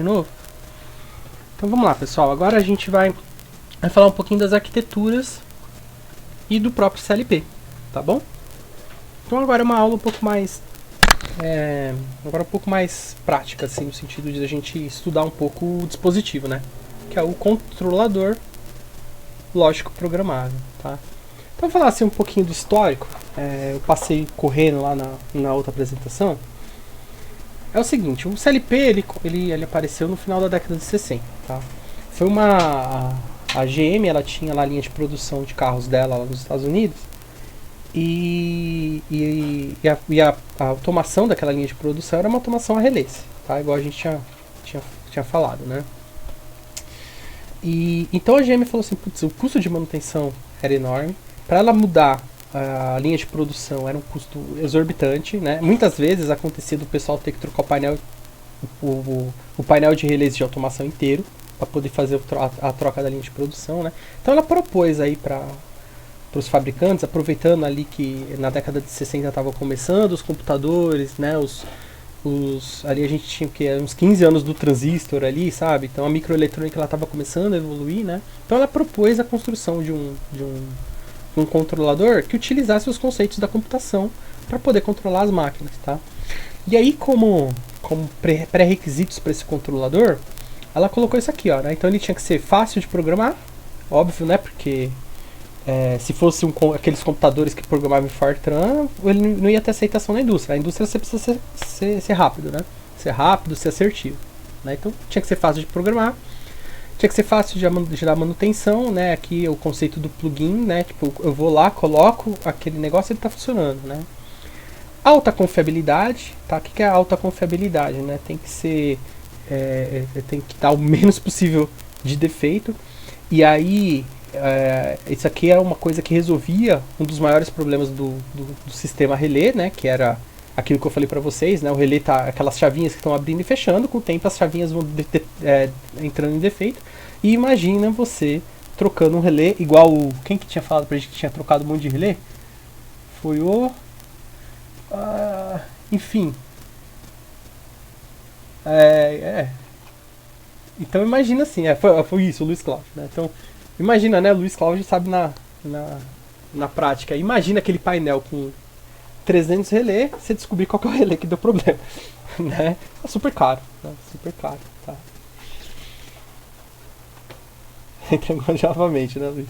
De novo. Então vamos lá, pessoal. Agora a gente vai falar um pouquinho das arquiteturas e do próprio CLP, tá bom? Então agora é uma aula um pouco mais prática, assim, no sentido de a gente estudar um pouco o dispositivo, né? Que é o controlador lógico programável, tá? Então vou falar assim um pouquinho do histórico. Eu passei correndo lá na outra apresentação. É o seguinte, o CLP ele apareceu no final da década de 60, tá? Foi a GM, ela tinha lá a linha de produção de carros dela lá nos Estados Unidos e a automação daquela linha de produção era uma automação a relés, tá? Igual a gente tinha falado, né? E então a GM falou assim, putz, o custo de manutenção era enorme, para ela mudar a linha de produção era um custo exorbitante, né? Muitas vezes acontecia do pessoal ter que trocar o painel de relés de automação inteiro para poder fazer a troca da linha de produção, né? Então ela propôs aí para os fabricantes, aproveitando ali que na década de 60 estavam começando os computadores, né? Ali a gente tinha uns 15 anos do transistor ali, sabe? Então a microeletrônica ela estava começando a evoluir, né? Então ela propôs a construção de um controlador que utilizasse os conceitos da computação para poder controlar as máquinas, tá? E aí, como pré-requisitos para esse controlador, ela colocou isso aqui, ó, né? Então ele tinha que ser fácil de programar, óbvio, né? Porque se fosse aqueles computadores que programavam em Fortran, ele não ia ter aceitação na indústria. A indústria você precisa ser rápido, né? Ser rápido, ser assertivo, né? Então tinha que ser fácil de programar. Tinha que ser fácil de dar manutenção, né? Aqui o conceito do plugin, né? Tipo, eu vou lá, coloco aquele negócio e ele está funcionando, né? Alta confiabilidade, tá? O que é alta confiabilidade, né? Tem que ser, tem que dar o menos possível de defeito. E aí, isso aqui é uma coisa que resolvia um dos maiores problemas do sistema relé, né? Que era aquilo que eu falei para vocês, né? O relé tá aquelas chavinhas que estão abrindo e fechando, com o tempo as chavinhas vão entrando em defeito. E imagina você trocando um relé igual quem que tinha falado pra gente que tinha trocado um monte de relé? Foi enfim. Então imagina assim, foi isso, o Luiz Cláudio, né? Então imagina, né? O Luiz Cláudio sabe na prática. Imagina aquele painel com 300 relé, você descobrir qual que é o relé que deu problema, né? É super caro, né? Super caro, tá? Entregou novamente, né, Luiz?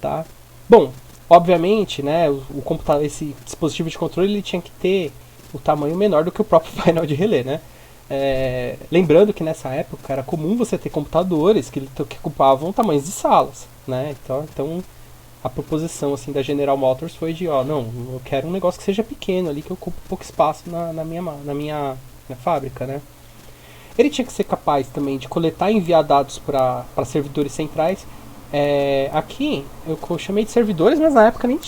Tá? Bom, obviamente, né, o computador, esse dispositivo de controle, ele tinha que ter o tamanho menor do que o próprio painel de relé, né? Lembrando que nessa época era comum você ter computadores que ocupavam tamanhos de salas, né? Então a proposição assim da General Motors foi de, não, eu quero um negócio que seja pequeno ali, que ocupe pouco espaço na minha fábrica, né? Ele tinha que ser capaz também de coletar e enviar dados para servidores centrais. Aqui eu chamei de servidores, mas na época nem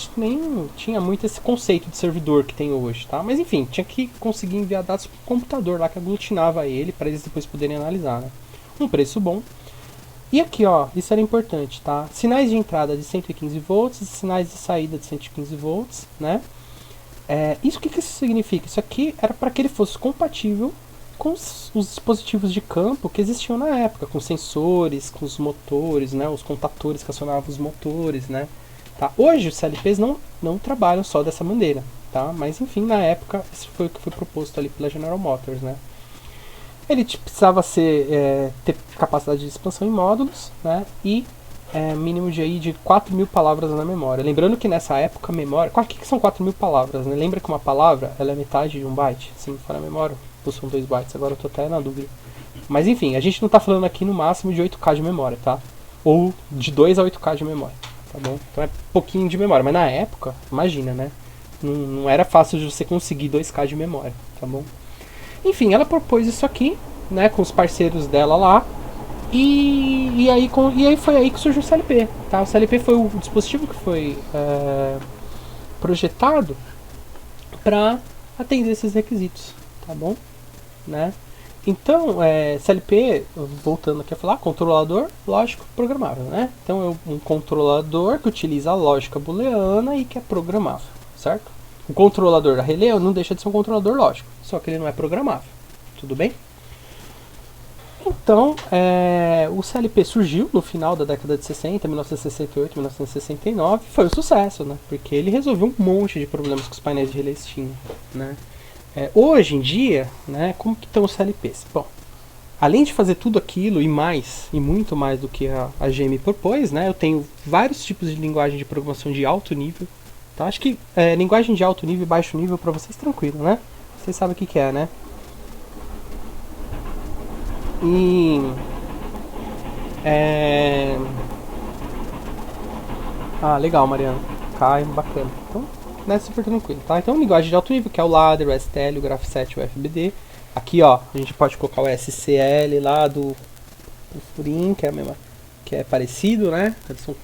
tinha muito esse conceito de servidor que tem hoje, tá? Mas enfim, tinha que conseguir enviar dados para o computador lá que aglutinava ele para eles depois poderem analisar, né? Um preço bom. E aqui, ó, isso era importante, tá? Sinais de entrada de 115 volts e sinais de saída de 115 volts, né? O que isso significa? Isso aqui era para que ele fosse compatível com os dispositivos de campo que existiam na época, com sensores, com os motores, né? Os contatores que acionavam os motores, né? Tá? Hoje os CLPs não trabalham só dessa maneira, tá? Mas enfim, na época, isso foi o que foi proposto ali pela General Motors, né? Ele precisava ter capacidade de expansão em módulos, né? E mínimo de 4.000 palavras na memória. Lembrando que nessa época a memória... O que são 4.000 palavras? Né? Lembra que uma palavra ela é metade de um byte? Se não for na memória, ou são 2 bytes. Agora eu tô até na dúvida. Mas enfim, a gente não está falando aqui no máximo de 8K de memória, tá? Ou de 2 a 8K de memória, tá bom? Então é pouquinho de memória. Mas na época, imagina, né? Não era fácil de você conseguir 2K de memória, tá bom? Enfim, ela propôs isso aqui, né, com os parceiros dela lá, e aí foi aí que surgiu o CLP, tá? O CLP foi o dispositivo que foi projetado para atender esses requisitos, tá bom? Né? Então, CLP, voltando aqui a falar, controlador lógico programável, né? Então é um controlador que utiliza a lógica booleana e que é programável, certo? O controlador da relé não deixa de ser um controlador lógico, só que ele não é programável. Tudo bem? Então, o CLP surgiu no final da década de 60, 1968, 1969, foi um sucesso, né? Porque ele resolveu um monte de problemas que os painéis de relés tinham, né? Hoje em dia, né, como que estão os CLPs? Bom, além de fazer tudo aquilo e mais, e muito mais do que a GM propôs, né, eu tenho vários tipos de linguagem de programação de alto nível. Tá? Acho que linguagem de alto nível e baixo nível para vocês tranquilo, né? Vocês sabem o que é, né? E legal, Mariana. Cai, bacana. Então, né, super tranquilo, tá? Então, linguagem de alto nível, que é o Ladder, o STL, o Graph7, o FBD. Aqui, ó, a gente pode colocar o SCL lá do Furin, que é a mesma, que é parecido, né? Eles são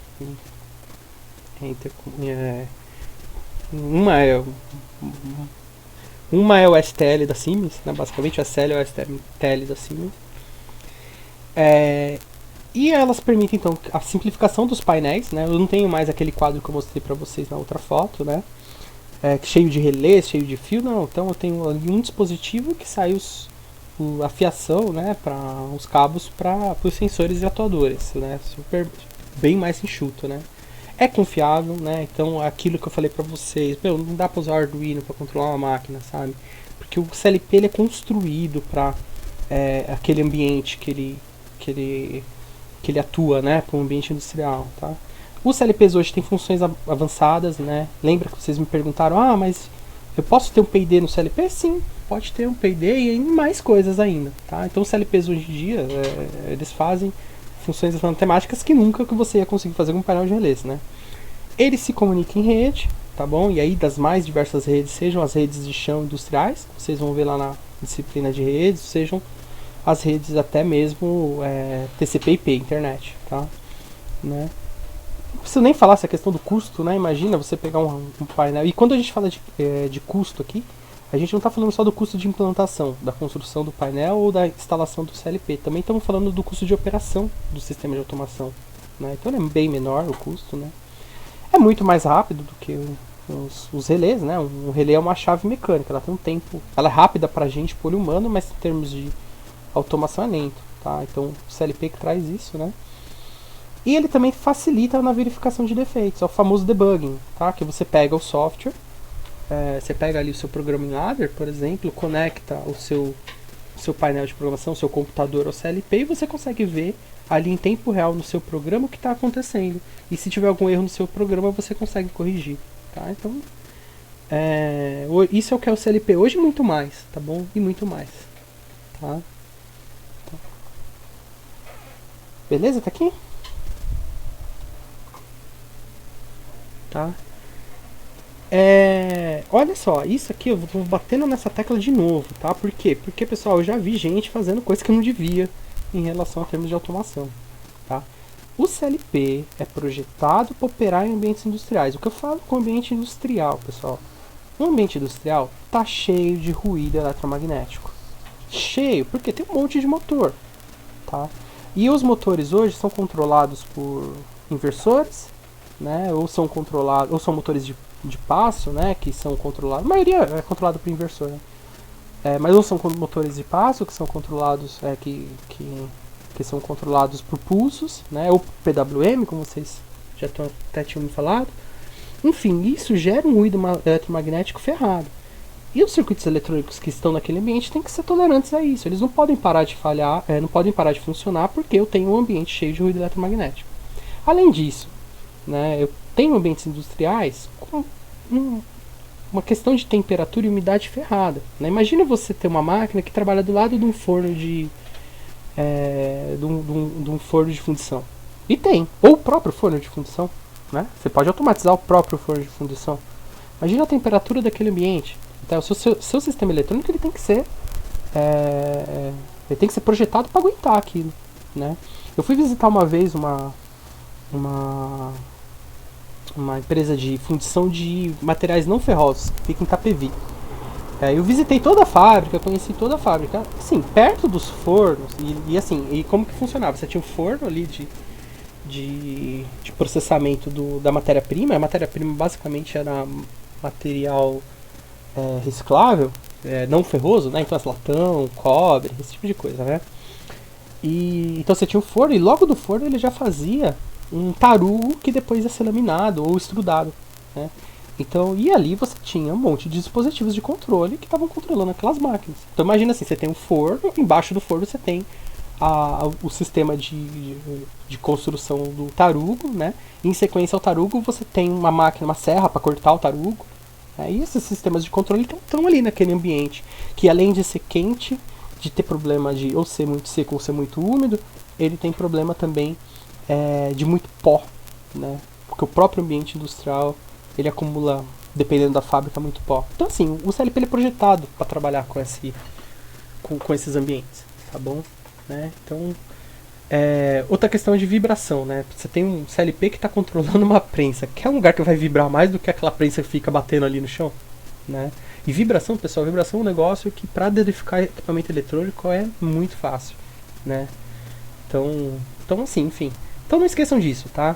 uma é o STL da Siemens, né? Basicamente o SL é o STL da Siemens. E elas permitem então a simplificação dos painéis, né? Eu não tenho mais aquele quadro que eu mostrei para vocês na outra foto, né? Cheio de relés, cheio de fio, não. Então eu tenho ali um dispositivo que sai a fiação, né, para os cabos para os sensores e atuadores, né? Super bem mais enxuto, né? É confiável, né? Então aquilo que eu falei para vocês, não dá para usar o Arduino para controlar uma máquina, sabe? Porque o CLP ele é construído para aquele ambiente que ele atua, né, para um ambiente industrial, tá? Os CLPs hoje têm funções avançadas, né? Lembra que vocês me perguntaram, mas eu posso ter um P&D no CLP? Sim, pode ter um P&D e mais coisas ainda, tá? Então os CLPs hoje em dia, eles fazem funções matemáticas que nunca que você ia conseguir fazer com um painel de relés, né? Ele se comunica em rede, tá bom? E aí das mais diversas redes, sejam as redes de chão industriais, vocês vão ver lá na disciplina de redes, sejam as redes até mesmo TCP/IP, internet, tá? Né? Não preciso nem falar essa questão do custo, né? Imagina você pegar um painel. E quando a gente fala de custo aqui, a gente não está falando só do custo de implantação, da construção do painel ou da instalação do CLP. Também estamos falando do custo de operação do sistema de automação, né? Então ele é bem menor o custo, né? É muito mais rápido do que os relés, né? Um relé é uma chave mecânica, ela tem um tempo. Ela é rápida para a gente, por humano, mas em termos de automação é lento, tá? Então o CLP que traz isso, né? E ele também facilita na verificação de defeitos, é o famoso debugging, tá? Que você pega o software, você pega ali o seu programa em ladder, por exemplo, conecta o seu painel de programação, o seu computador ao CLP e você consegue ver ali em tempo real no seu programa o que está acontecendo. E se tiver algum erro no seu programa, você consegue corrigir, tá? Então, isso é o que é o CLP hoje e muito mais, tá bom? E muito mais, tá? Beleza? Tá aqui? Tá? Olha só, isso aqui eu vou batendo nessa tecla de novo, tá? Por quê? Porque, pessoal, eu já vi gente fazendo coisa que não devia em relação a termos de automação, tá? O CLP é projetado para operar em ambientes industriais. O que eu falo com ambiente industrial, pessoal? O ambiente industrial tá cheio de ruído eletromagnético. Cheio, porque tem um monte de motor, tá? E os motores hoje são controlados por inversores, né? Ou são controlados, ou são motores de passo, né? Que são controlados. A maioria é controlada por inversor, né? Mas ou são motores de passo que são controlados, que são controlados por pulsos, né? Ou PWM, como vocês já até tinham me falado. Enfim, isso gera um ruído eletromagnético ferrado. E os circuitos eletrônicos que estão naquele ambiente têm que ser tolerantes a isso. Eles não podem parar de falhar, não podem parar de funcionar porque eu tenho um ambiente cheio de ruído eletromagnético. Além disso, né, eu tenho ambientes industriais com uma questão de temperatura e umidade ferrada. Né? Imagina você ter uma máquina que trabalha do lado de um forno de um forno de fundição. E tem, ou o próprio forno de fundição. Né? Você pode automatizar o próprio forno de fundição. Imagina a temperatura daquele ambiente. Então, o seu sistema eletrônico ele tem que ser projetado para aguentar aquilo, né? Eu fui visitar uma vez uma empresa de fundição de materiais não ferrosos que fica em Itapevi. Eu visitei toda a fábrica, conheci toda a fábrica, assim, perto dos fornos e como que funcionava? Você tinha um forno ali de processamento da matéria-prima. A matéria-prima basicamente era material reciclável, não ferroso, né? Então latão, cobre, esse tipo de coisa, né? E então você tinha o forno, e logo do forno ele já fazia um tarugo que depois ia ser laminado ou extrudado, né? Então, e ali você tinha um monte de dispositivos de controle que estavam controlando aquelas máquinas. Então imagina assim, você tem um forno, embaixo do forno você tem o sistema de construção do tarugo, né? Em sequência ao tarugo você tem uma máquina, uma serra para cortar o tarugo. Né? E esses sistemas de controle estão ali naquele ambiente, que além de ser quente, de ter problema de ou ser muito seco ou ser muito úmido, ele tem problema também de muito pó, né? Porque o próprio ambiente industrial ele acumula, dependendo da fábrica, muito pó. Então assim, o CLP ele é projetado para trabalhar com esses ambientes, tá bom? Né? Então, outra questão é de vibração, né? Você tem um CLP que está controlando uma prensa, que é um lugar que vai vibrar mais do que aquela prensa que fica batendo ali no chão, né? E vibração, pessoal, vibração é um negócio que para danificar equipamento eletrônico é muito fácil, né? Então assim, enfim. Então não esqueçam disso, tá?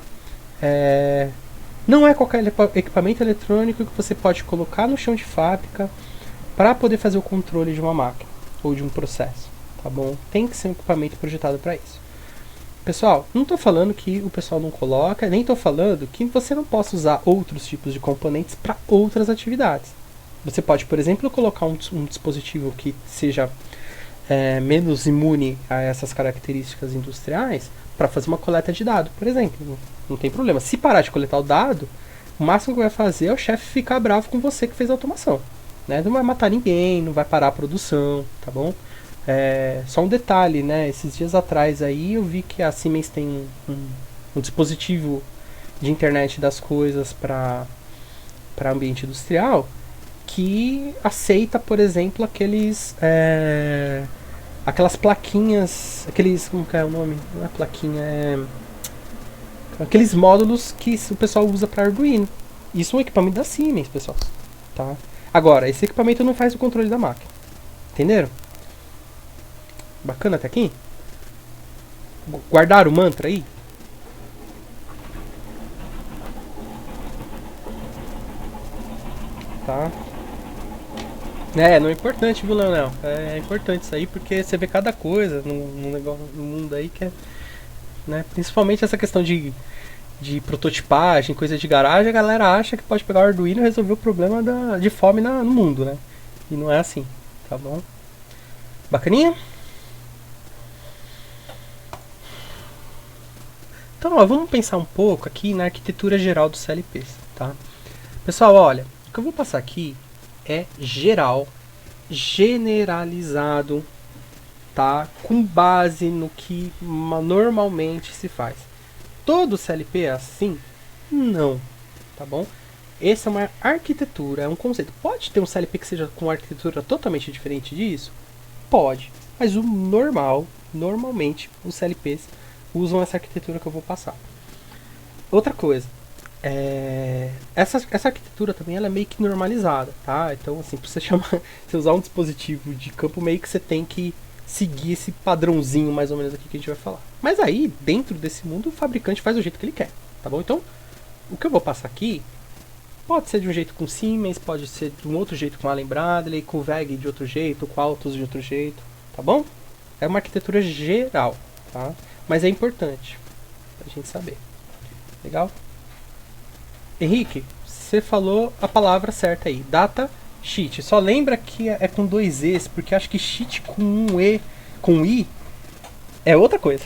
Não é qualquer equipamento eletrônico que você pode colocar no chão de fábrica para poder fazer o controle de uma máquina ou de um processo, tá bom? Tem que ser um equipamento projetado para isso. Pessoal, não estou falando que o pessoal não coloca, nem estou falando que você não possa usar outros tipos de componentes para outras atividades. Você pode, por exemplo, colocar um dispositivo que seja menos imune a essas características industriais para fazer uma coleta de dado, por exemplo. Não tem problema. Se parar de coletar o dado, o máximo que vai fazer é o chefe ficar bravo com você que fez a automação. Né? Não vai matar ninguém, não vai parar a produção, tá bom? Só um detalhe, né? Esses dias atrás aí eu vi que a Siemens tem um dispositivo de internet das coisas para ambiente industrial que aceita, por exemplo, aquelas plaquinhas, como que é o nome? Não é plaquinha, aqueles módulos que o pessoal usa para Arduino. Isso é um equipamento da Siemens, pessoal. Tá? Agora, esse equipamento não faz o controle da máquina. Entenderam? Bacana até aqui? Guardaram o mantra aí? Tá? Não é importante, viu, Leonel? É importante isso aí, porque você vê cada coisa no mundo aí que é... Né? Principalmente essa questão de prototipagem, coisa de garagem, a galera acha que pode pegar o Arduino e resolver o problema de fome no mundo, né? E não é assim, tá bom? Bacaninha? Então, ó, vamos pensar um pouco aqui na arquitetura geral dos CLPs, tá? Pessoal, olha, o que eu vou passar aqui é geral, generalizado, tá? Com base no que normalmente se faz. Todo CLP é assim? Não, tá bom? Essa é uma arquitetura, é um conceito. Pode ter um CLP que seja com uma arquitetura totalmente diferente disso? Pode, mas o normalmente, os CLPs usam essa arquitetura que eu vou passar. Outra coisa, essa arquitetura também ela é meio que normalizada, tá? Então, assim, pra você usar um dispositivo de campo, meio que você tem que seguir esse padrãozinho mais ou menos aqui que a gente vai falar. Mas aí, dentro desse mundo, o fabricante faz do jeito que ele quer, tá bom? Então, o que eu vou passar aqui pode ser de um jeito com Siemens, pode ser de um outro jeito com Allen Bradley, com VEG de outro jeito, com Altus de outro jeito, tá bom? É uma arquitetura geral, tá? Mas é importante pra gente saber. Legal? Henrique, você falou a palavra certa aí. Data sheet. Só lembra que é com 2 E's, porque acho que sheet com um E, com I, é outra coisa.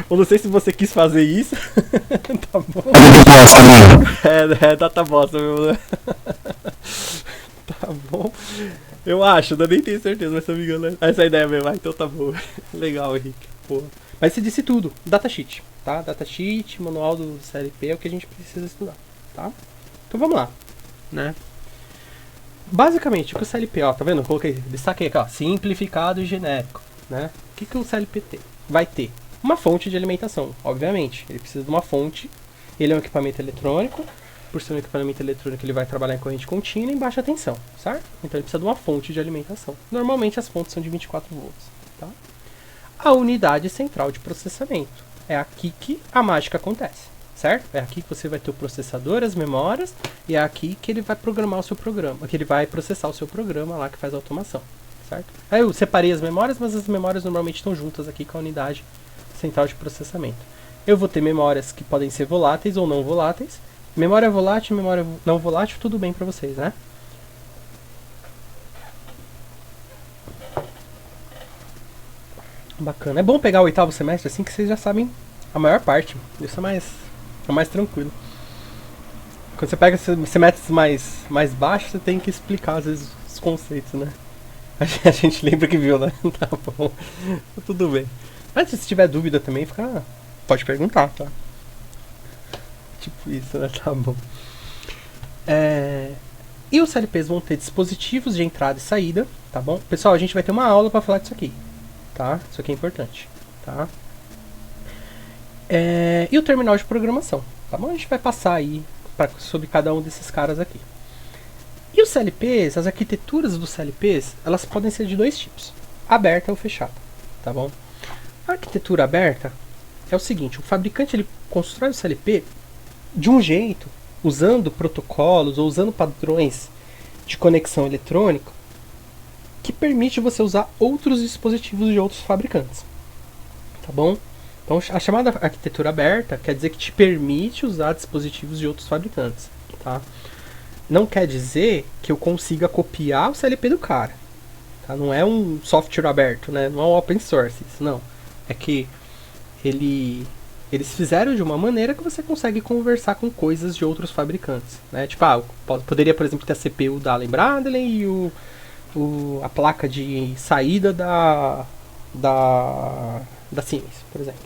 Eu não sei se você quis fazer isso. Tá bom. Data bosta, meu. Tá bom. Eu acho, eu nem tenho certeza, mas se eu me engano, essa é a ideia mesmo. Então tá bom. Legal, Henrique. Porra. Mas você disse tudo. Datasheet, tá? Datasheet, manual do CLP é o que a gente precisa estudar, tá? Então vamos lá, né? Basicamente, o que o CLP, ó, tá vendo? Eu coloquei, destaquei aqui, ó, simplificado e genérico, né? O que o CLP vai ter? Uma fonte de alimentação, obviamente. Ele precisa de uma fonte. Ele é um equipamento eletrônico. Por ser um equipamento eletrônico, ele vai trabalhar em corrente contínua e em baixa tensão, certo? Então ele precisa de uma fonte de alimentação. Normalmente as fontes são de 24 volts, tá? A unidade central de processamento. É aqui que a mágica acontece, certo? É aqui que você vai ter o processador, as memórias, e é aqui que ele vai programar o seu programa, que ele vai processar o seu programa lá que faz a automação, certo? Aí eu separei as memórias, mas as memórias normalmente estão juntas aqui com a unidade central de processamento. Eu vou ter memórias que podem ser voláteis ou não voláteis. Memória volátil, memória não volátil, tudo bem para vocês, né? Bacana. É bom pegar o 8º semestre assim que vocês já sabem a maior parte. Isso é mais tranquilo. Quando você pega semestres mais baixos, você tem que explicar às vezes os conceitos, né? A gente lembra que viu, né? Tá bom. Tudo bem. Mas se tiver dúvida também, pode perguntar, tá? Tipo isso, né? Tá bom. E os CLPs vão ter dispositivos de entrada e saída, tá bom? Pessoal, a gente vai ter uma aula para falar disso aqui, tá? Isso aqui é importante, tá? E o terminal de programação, tá bom? A gente vai passar aí sobre cada um desses caras aqui. E os CLPs, as arquiteturas dos CLPs, elas podem ser de dois tipos, aberta ou fechada, tá bom? A arquitetura aberta é o seguinte, o fabricante ele constrói o CLP de um jeito, usando protocolos ou usando padrões de conexão eletrônica que permite você usar outros dispositivos de outros fabricantes, tá bom? Então a chamada arquitetura aberta quer dizer que te permite usar dispositivos de outros fabricantes, tá? Não quer dizer que eu consiga copiar o CLP do cara, tá? Não é um software aberto, né? Não é um open source, isso não. É que eles fizeram de uma maneira que você consegue conversar com coisas de outros fabricantes, né? Tipo, poderia, por exemplo, ter a CPU da Allen Bradley e a placa de saída da Siemens, por exemplo,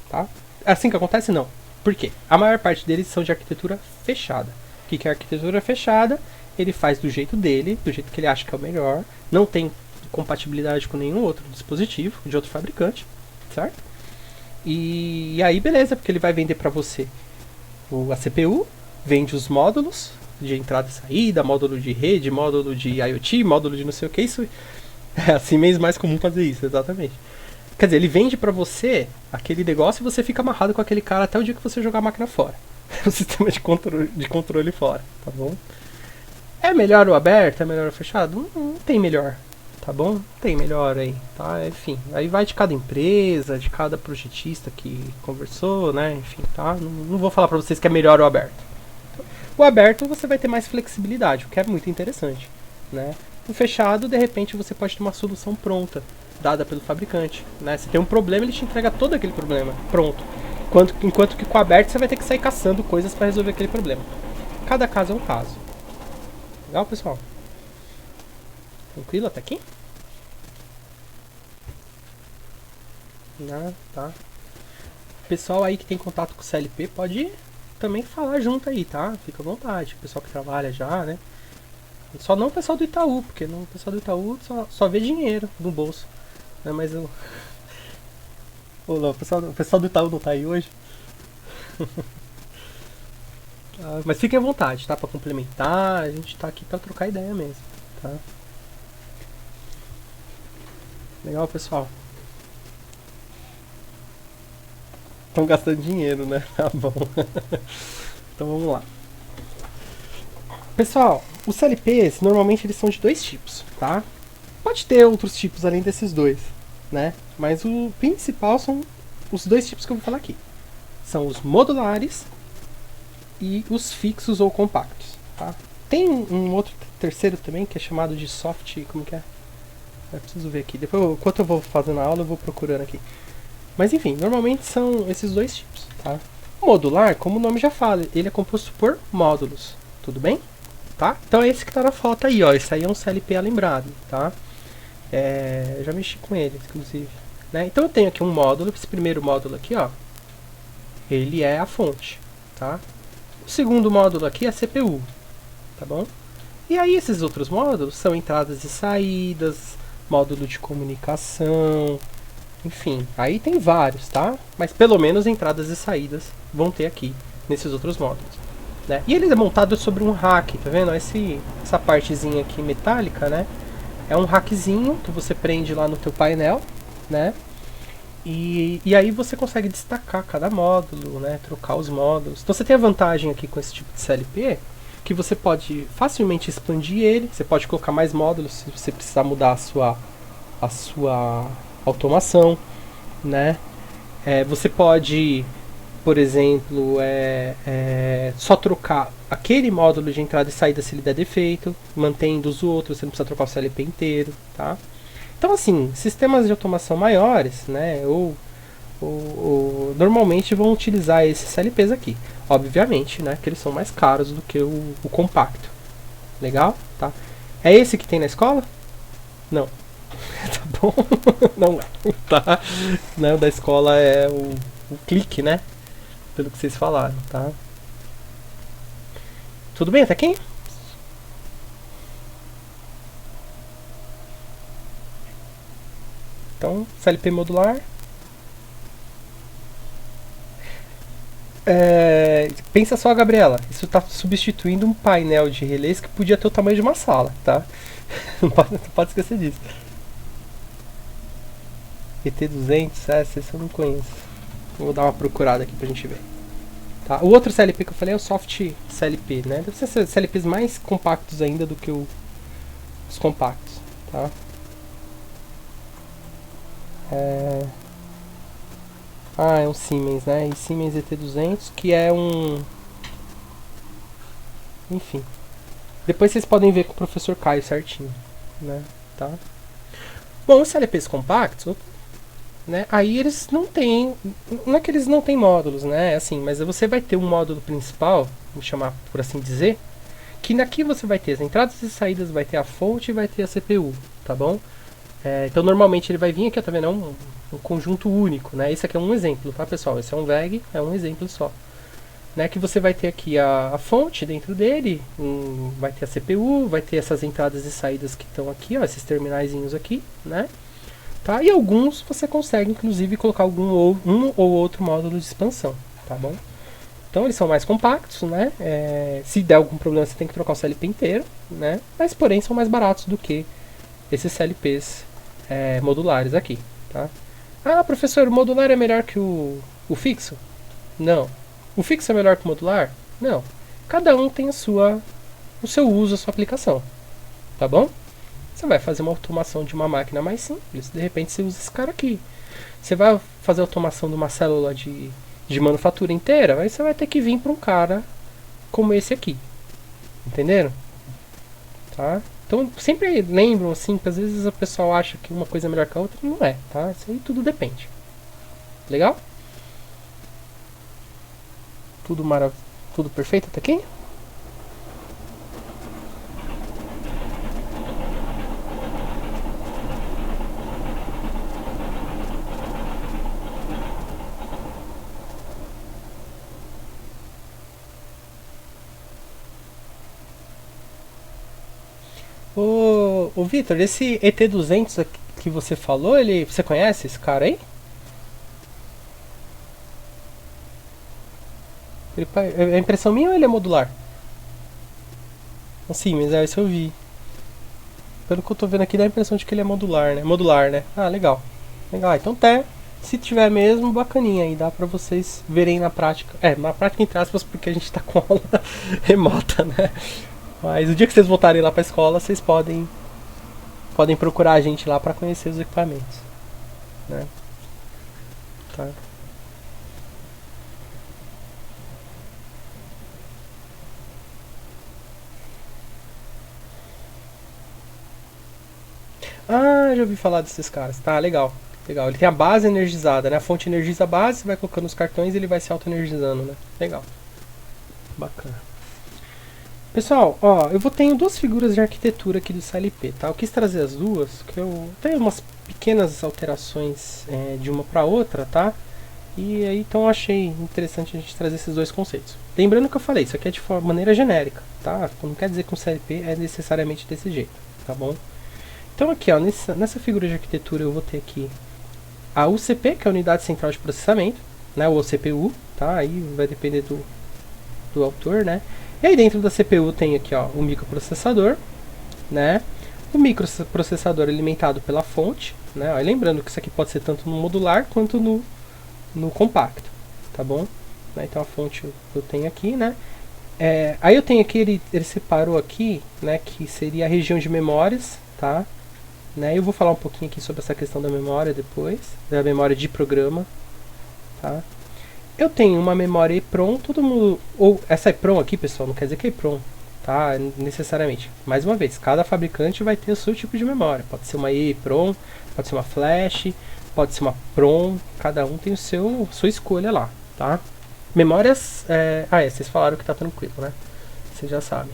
tá? É assim que acontece? Não. Por quê? A maior parte deles são de arquitetura fechada. O que é arquitetura fechada? Ele faz do jeito dele, do jeito que ele acha que é o melhor, não tem compatibilidade com nenhum outro dispositivo de outro fabricante, certo? E aí beleza, porque ele vai vender para você a CPU, vende os módulos de entrada e saída, módulo de rede, módulo de IoT, módulo de não sei o que, isso é assim mesmo mais comum fazer isso, exatamente. Quer dizer, ele vende para você aquele negócio e você fica amarrado com aquele cara até o dia que você jogar a máquina fora. O sistema de controle fora, tá bom? É melhor o aberto? É melhor o fechado? Não tem melhor, tá bom? Tem melhor aí, tá? Enfim, aí vai de cada empresa, de cada projetista que conversou, né? Enfim, tá? Não vou falar pra vocês que é melhor o aberto. O aberto você vai ter mais flexibilidade, o que é muito interessante, né? O fechado, de repente, você pode ter uma solução pronta, dada pelo fabricante, né? Se tem um problema, ele te entrega todo aquele problema pronto. Enquanto que com o aberto você vai ter que sair caçando coisas para resolver aquele problema. Cada caso é um caso. Legal, pessoal? Tranquilo até aqui? Tá. Pessoal aí que tem contato com o CLP pode também falar junto aí, tá? Fica à vontade. Pessoal que trabalha já, né? Só não o pessoal do Itaú, porque o pessoal do Itaú só vê dinheiro no bolso. Né? Mas o pessoal do Itaú não tá aí hoje. Mas fiquem à vontade, tá? Pra complementar, a gente tá aqui pra trocar ideia mesmo, tá? Legal, pessoal? Estão gastando dinheiro, né? Tá bom. Então vamos lá. Pessoal, os CLPs normalmente eles são de dois tipos, tá? Pode ter outros tipos além desses dois, né? Mas o principal são os dois tipos que eu vou falar aqui. São os modulares e os fixos ou compactos, tá? Tem um outro terceiro também que é chamado de soft... Como que é? Eu preciso ver aqui. Depois, enquanto eu vou fazendo a aula, eu vou procurando aqui. Mas enfim, normalmente são esses dois tipos, tá? O modular, como o nome já fala, ele é composto por módulos, tudo bem? Tá? Então é esse que tá na foto aí, ó. Esse aí é um CLP Allen, tá? Eu já mexi com ele, inclusive. Né? Então eu tenho aqui um módulo, esse primeiro módulo aqui, ó. Ele é a fonte, tá? O segundo módulo aqui é a CPU, tá bom? E aí esses outros módulos são entradas e saídas, módulo de comunicação, enfim, aí tem vários, tá? Mas pelo menos entradas e saídas vão ter aqui, nesses outros módulos, né? E ele é montado sobre um rack, tá vendo? Essa partezinha aqui metálica, né? É um rackzinho que você prende lá no teu painel, né? E aí você consegue destacar cada módulo, né? Trocar os módulos. Então você tem a vantagem aqui com esse tipo de CLP, que você pode facilmente expandir ele, você pode colocar mais módulos se você precisar mudar a sua a sua automação, né? Você pode, por exemplo, só trocar aquele módulo de entrada e saída se ele der defeito, mantendo os outros, você não precisa trocar o CLP inteiro, tá? Então, assim, sistemas de automação maiores, né, ou normalmente vão utilizar esses CLPs aqui. Obviamente, né, que eles são mais caros do que o compacto. Legal? Tá? É esse que tem na escola? Não. Tá bom? Não é. Tá? Não, da escola é o clique, né? Pelo que vocês falaram, tá? Tudo bem até aqui? Então, CLP modular. Pensa só, Gabriela, isso está substituindo um painel de relés que podia ter o tamanho de uma sala, tá? Não pode esquecer disso. ET200, esse eu não conheço. Vou dar uma procurada aqui pra gente ver. Tá? O outro CLP que eu falei é o Soft CLP, né? Deve ser CLPs mais compactos ainda do que os compactos, tá? É um Siemens, né? E Siemens ET200, que é um... Enfim. Depois vocês podem ver com o professor Caio certinho, né? Tá? Bom, os CLPs compactos, né? Aí eles não têm... Não é que eles não têm módulos, né? Assim, mas você vai ter um módulo principal, vou chamar por assim dizer, que aqui você vai ter as entradas e saídas, vai ter a fonte e vai ter a CPU, tá bom? Então normalmente ele vai vir aqui, tá vendo? É um conjunto único, né? Esse aqui é um exemplo, tá, pessoal? Esse é um VEG, é um exemplo só. Né? Que você vai ter aqui a fonte dentro dele, vai ter a CPU, vai ter essas entradas e saídas que estão aqui, ó, esses terminaizinhos aqui, né? Tá? E alguns você consegue, inclusive, colocar um ou outro módulo de expansão, tá bom? Então eles são mais compactos, né? Se der algum problema você tem que trocar o CLP inteiro, né? Mas porém são mais baratos do que esses CLPs modulares aqui, tá? Ah, professor, o modular é melhor que o fixo? Não. O fixo é melhor que o modular? Não. Cada um tem o seu uso, a sua aplicação, tá bom? Você vai fazer uma automação de uma máquina mais simples, de repente você usa esse cara aqui. Você vai fazer automação de uma célula de manufatura inteira, aí você vai ter que vir para um cara como esse aqui. Entenderam? Tá? Então sempre lembram assim que às vezes o pessoal acha que uma coisa é melhor que a outra, não é, tá? Isso aí tudo depende. Legal? Tudo perfeito até aqui? Ô Vitor, esse ET200 que você falou, você conhece esse cara aí? É impressão minha ou ele é modular? Sim, mas isso eu vi. Pelo que eu tô vendo aqui, dá a impressão de que ele é modular, né? Modular, né? Ah, legal. Legal, então até se tiver mesmo, bacaninha aí, dá pra vocês verem na prática. Na prática entre aspas, porque a gente tá com aula remota, né? Mas o dia que vocês voltarem lá pra escola, vocês podem procurar a gente lá pra conhecer os equipamentos, né? Tá. Ah, já ouvi falar desses caras. Tá, legal. Legal. Ele tem a base energizada, né? A fonte energiza a base, você vai colocando os cartões e ele vai se auto-energizando, né? Legal. Bacana. Pessoal, ó, tenho duas figuras de arquitetura aqui do CLP, tá? Eu quis trazer as duas, que eu tenho umas pequenas alterações de uma para outra, tá? E aí então eu achei interessante a gente trazer esses dois conceitos. Lembrando que eu falei, isso aqui é de maneira genérica, tá? Não quer dizer que um CLP é necessariamente desse jeito, tá bom? Então aqui, ó, nessa figura de arquitetura eu vou ter aqui a UCP, que é a Unidade Central de Processamento, né? Ou CPU, tá? Aí vai depender do autor, né? E aí dentro da CPU tem aqui, ó, o microprocessador, né? O microprocessador alimentado pela fonte, né? Ó, lembrando que isso aqui pode ser tanto no modular quanto no compacto, tá bom? Então a fonte eu tenho aqui, né? Aí eu tenho aqui, ele separou aqui, né? Que seria a região de memórias, tá? né? Eu vou falar um pouquinho aqui sobre essa questão da memória depois, da memória de programa, tá? Eu tenho uma memória EEPROM, todo mundo... Ou essa EEPROM aqui, pessoal, não quer dizer que é EEPROM, tá? Necessariamente. Mais uma vez, cada fabricante vai ter o seu tipo de memória. Pode ser uma EEPROM, pode ser uma flash, pode ser uma PROM, cada um tem sua escolha lá, tá? Memórias... vocês falaram que tá tranquilo, né? Vocês já sabem.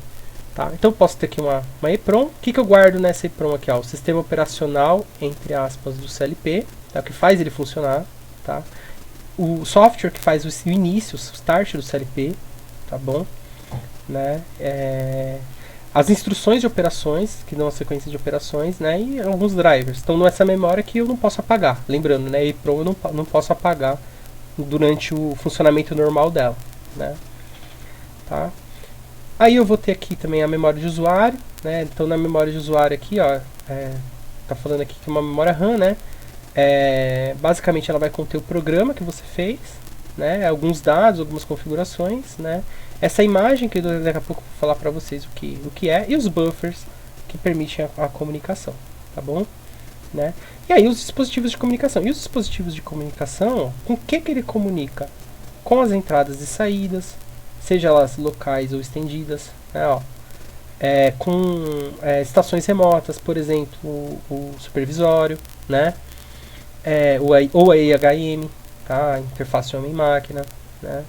Tá? Então eu posso ter aqui uma EEPROM. O que eu guardo nessa EEPROM aqui? Ó? O sistema operacional, entre aspas, do CLP, tá? O que faz ele funcionar, tá? O software que faz o início, o start do CLP, tá bom? Né? As instruções de operações, que dão a sequência de operações, né? E alguns drivers. Então nessa memória que eu não posso apagar. Lembrando, né? EEPROM eu não posso apagar durante o funcionamento normal dela, né? Tá? Aí eu vou ter aqui também a memória de usuário, né? Então na memória de usuário aqui, ó, tá falando aqui que é uma memória RAM, né? Basicamente ela vai conter o programa que você fez, né? Alguns dados, algumas configurações, né? Essa imagem que eu daqui a pouco vou falar para vocês o que é, e os buffers que permitem a comunicação, tá bom? Né? E aí os dispositivos de comunicação. E os dispositivos de comunicação, com o que ele comunica? Com as entradas e saídas, seja elas locais ou estendidas, né? Ó, com estações remotas, por exemplo, o supervisório, né? Ou a EHM, tá? Interface homem-máquina, né?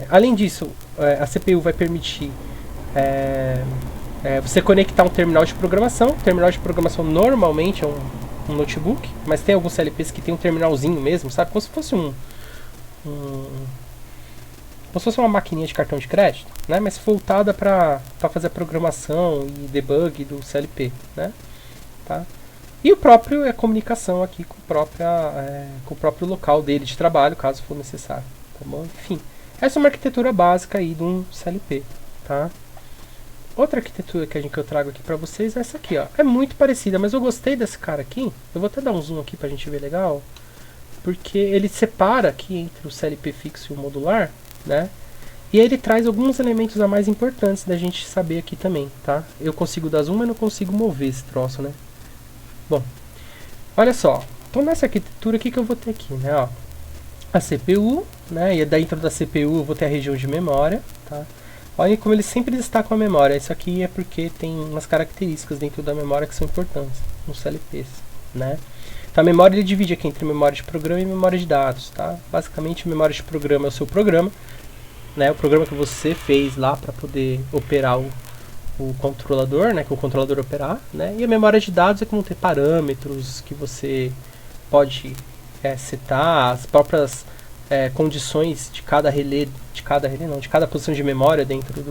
Além disso, a CPU vai permitir você conectar um terminal de programação. O terminal de programação normalmente é um notebook, mas tem alguns CLPs que tem um terminalzinho mesmo, sabe? Como se fosse como se fosse uma maquininha de cartão de crédito, né? Mas voltada para fazer a programação e debug do CLP, né? Tá? E o próprio comunicação aqui com o próprio local dele de trabalho, caso for necessário, tá bom? Enfim, essa é uma arquitetura básica aí de um CLP, tá? Outra arquitetura que eu trago aqui para vocês é essa aqui, ó. É muito parecida, mas eu gostei desse cara aqui. Eu vou até dar um zoom aqui pra gente ver legal, porque ele separa aqui entre o CLP fixo e o modular, né? E aí ele traz alguns elementos a mais importantes da gente saber aqui também, tá? Eu consigo dar zoom, mas não consigo mover esse troço, né? Bom, olha só. Então nessa arquitetura, o que eu vou ter aqui, né? Ó, a CPU, né? E dentro da CPU eu vou ter a região de memória, tá? Olha como eles sempre destacam a memória. Isso aqui é porque tem umas características dentro da memória que são importantes nos CLPs, né? Então a memória ele divide aqui entre memória de programa e memória de dados, tá? Basicamente a memória de programa é o seu programa, né? O programa que você fez lá para poder operar o controlador, né? Que o controlador operar, né? E a memória de dados é como ter parâmetros que você pode setar, as próprias condições de cada relé, de cada posição de memória dentro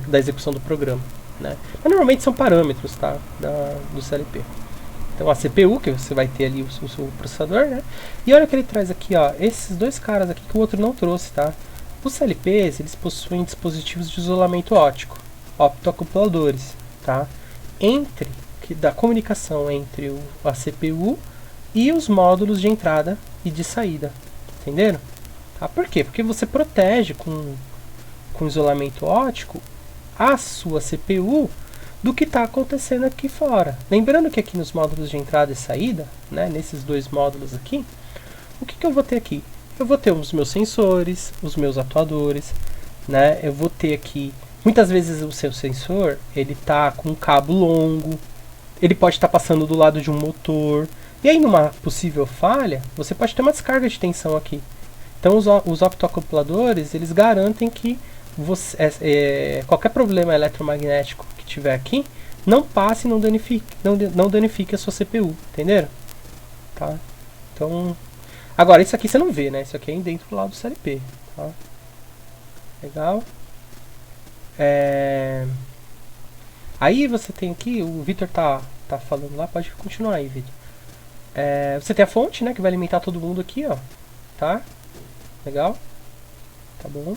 da execução do programa, né? Mas normalmente são parâmetros, tá? Do CLP. Então a CPU, que você vai ter ali o seu processador, né? E olha que ele traz aqui, ó, esses dois caras aqui que o outro não trouxe, tá? Os CLPs, eles possuem dispositivos de isolamento óptico, optoacopladores, tá? Da comunicação entre a CPU e os módulos de entrada e de saída, entenderam? Tá? Por quê? Porque você protege com isolamento óptico a sua CPU do que está acontecendo aqui fora. Lembrando que aqui nos módulos de entrada e saída, né, nesses dois módulos aqui, o que eu vou ter aqui? Eu vou ter os meus sensores, os meus atuadores, né? Eu vou ter aqui, muitas vezes o seu sensor, ele tá com um cabo longo, ele pode estar passando do lado de um motor, e aí numa possível falha, você pode ter uma descarga de tensão aqui. Então os optoacopladores, eles garantem que qualquer problema eletromagnético que tiver aqui, não passe e não danifique a sua CPU, entenderam? Tá? Então, agora isso aqui você não vê, né? Isso aqui é dentro do lado do CLP, tá? Legal. Aí você tem aqui, o Vitor tá falando lá, pode continuar aí, Vitor. Você tem a fonte, né, que vai alimentar todo mundo aqui, ó, tá? Legal, tá bom,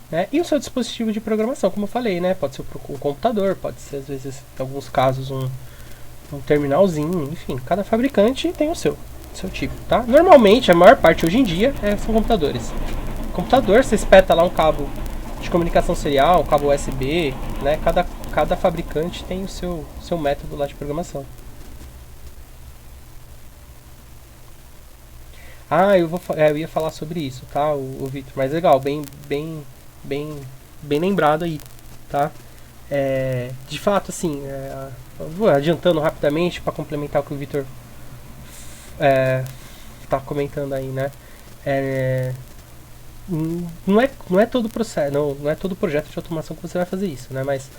né? E o seu dispositivo de programação, como eu falei, né? Pode ser um computador, pode ser às vezes, em alguns casos, um terminalzinho, enfim, cada fabricante tem o seu tipo, tá? Normalmente, a maior parte hoje em dia são computadores. Computador, você espeta lá um cabo de comunicação serial, um cabo USB, né? Cada fabricante tem o seu método lá de programação, Ah, eu ia falar sobre isso, tá, o Victor, mas legal, bem, bem lembrado aí, tá? De fato, assim, eu vou adiantando rapidamente para complementar o que o Victor tá comentando aí, né? É, não é todo processo, não é todo projeto de automação que você vai fazer isso, né? Mas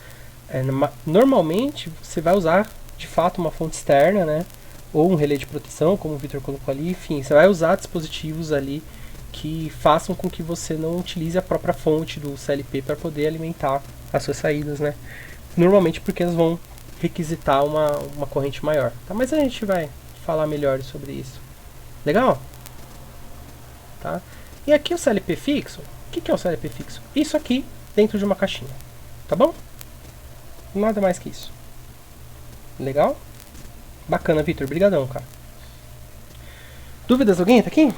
normalmente você vai usar de fato uma fonte externa, né? Ou um relé de proteção, como o Victor colocou ali, enfim, você vai usar dispositivos ali que façam com que você não utilize a própria fonte do CLP para poder alimentar as suas saídas, né? Normalmente porque elas vão requisitar uma corrente maior, tá? Mas a gente vai falar melhor sobre isso. Legal? Tá? E aqui o CLP fixo, o que é o CLP fixo? Isso aqui dentro de uma caixinha, tá bom? Nada mais que isso. Legal? Bacana, Victor. Brigadão, cara. Dúvidas? Alguém tá aqui?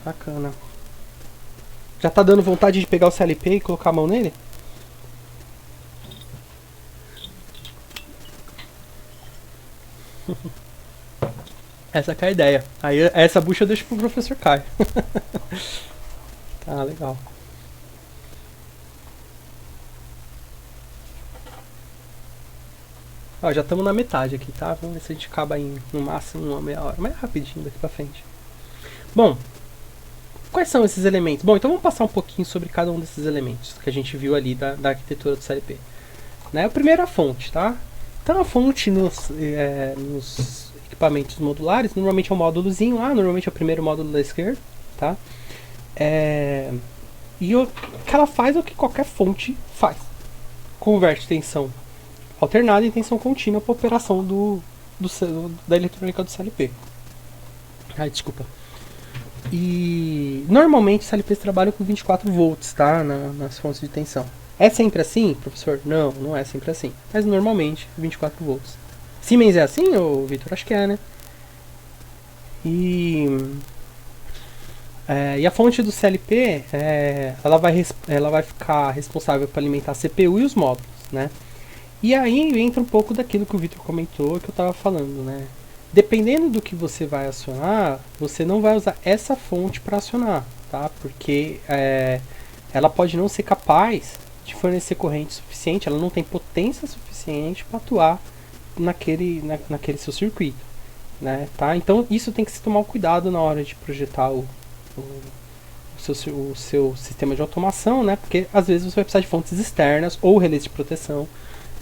Bacana. Já tá dando vontade de pegar o CLP e colocar a mão nele? Essa que é a ideia. Aí essa bucha eu deixo pro professor Caio. Tá, legal. Ó, já estamos na metade aqui, tá? Vamos ver se a gente acaba em no máximo uma meia hora. Mas é rapidinho daqui pra frente. Bom, quais são esses elementos? Bom, então vamos passar um pouquinho sobre cada um desses elementos que a gente viu ali da arquitetura do CLP. Né? O primeiro é a fonte, tá? Então a fonte nos equipamentos modulares, normalmente é um módulozinho lá, normalmente é o primeiro módulo da esquerda, tá? E o que ela faz é o que qualquer fonte faz. Converte tensão alternada em tensão contínua para operação da eletrônica do CLP. Ai, desculpa. E normalmente os CLPs trabalham com 24 volts, tá? Nas fontes de tensão. É sempre assim, professor? Não, não é sempre assim. Mas normalmente 24 volts. Siemens é assim, ô Vitor? Acho que é, né? E a fonte do CLP, ela vai ficar responsável por alimentar a CPU e os módulos, né? E aí entra um pouco daquilo que o Vitor comentou, que eu estava falando, né? Dependendo do que você vai acionar, você não vai usar essa fonte para acionar, tá? Porque ela pode não ser capaz de fornecer corrente suficiente, ela não tem potência suficiente para atuar naquele seu circuito, né? Tá? Então isso tem que se tomar cuidado na hora de projetar o seu sistema de automação, né? Porque às vezes você vai precisar de fontes externas ou relés de proteção,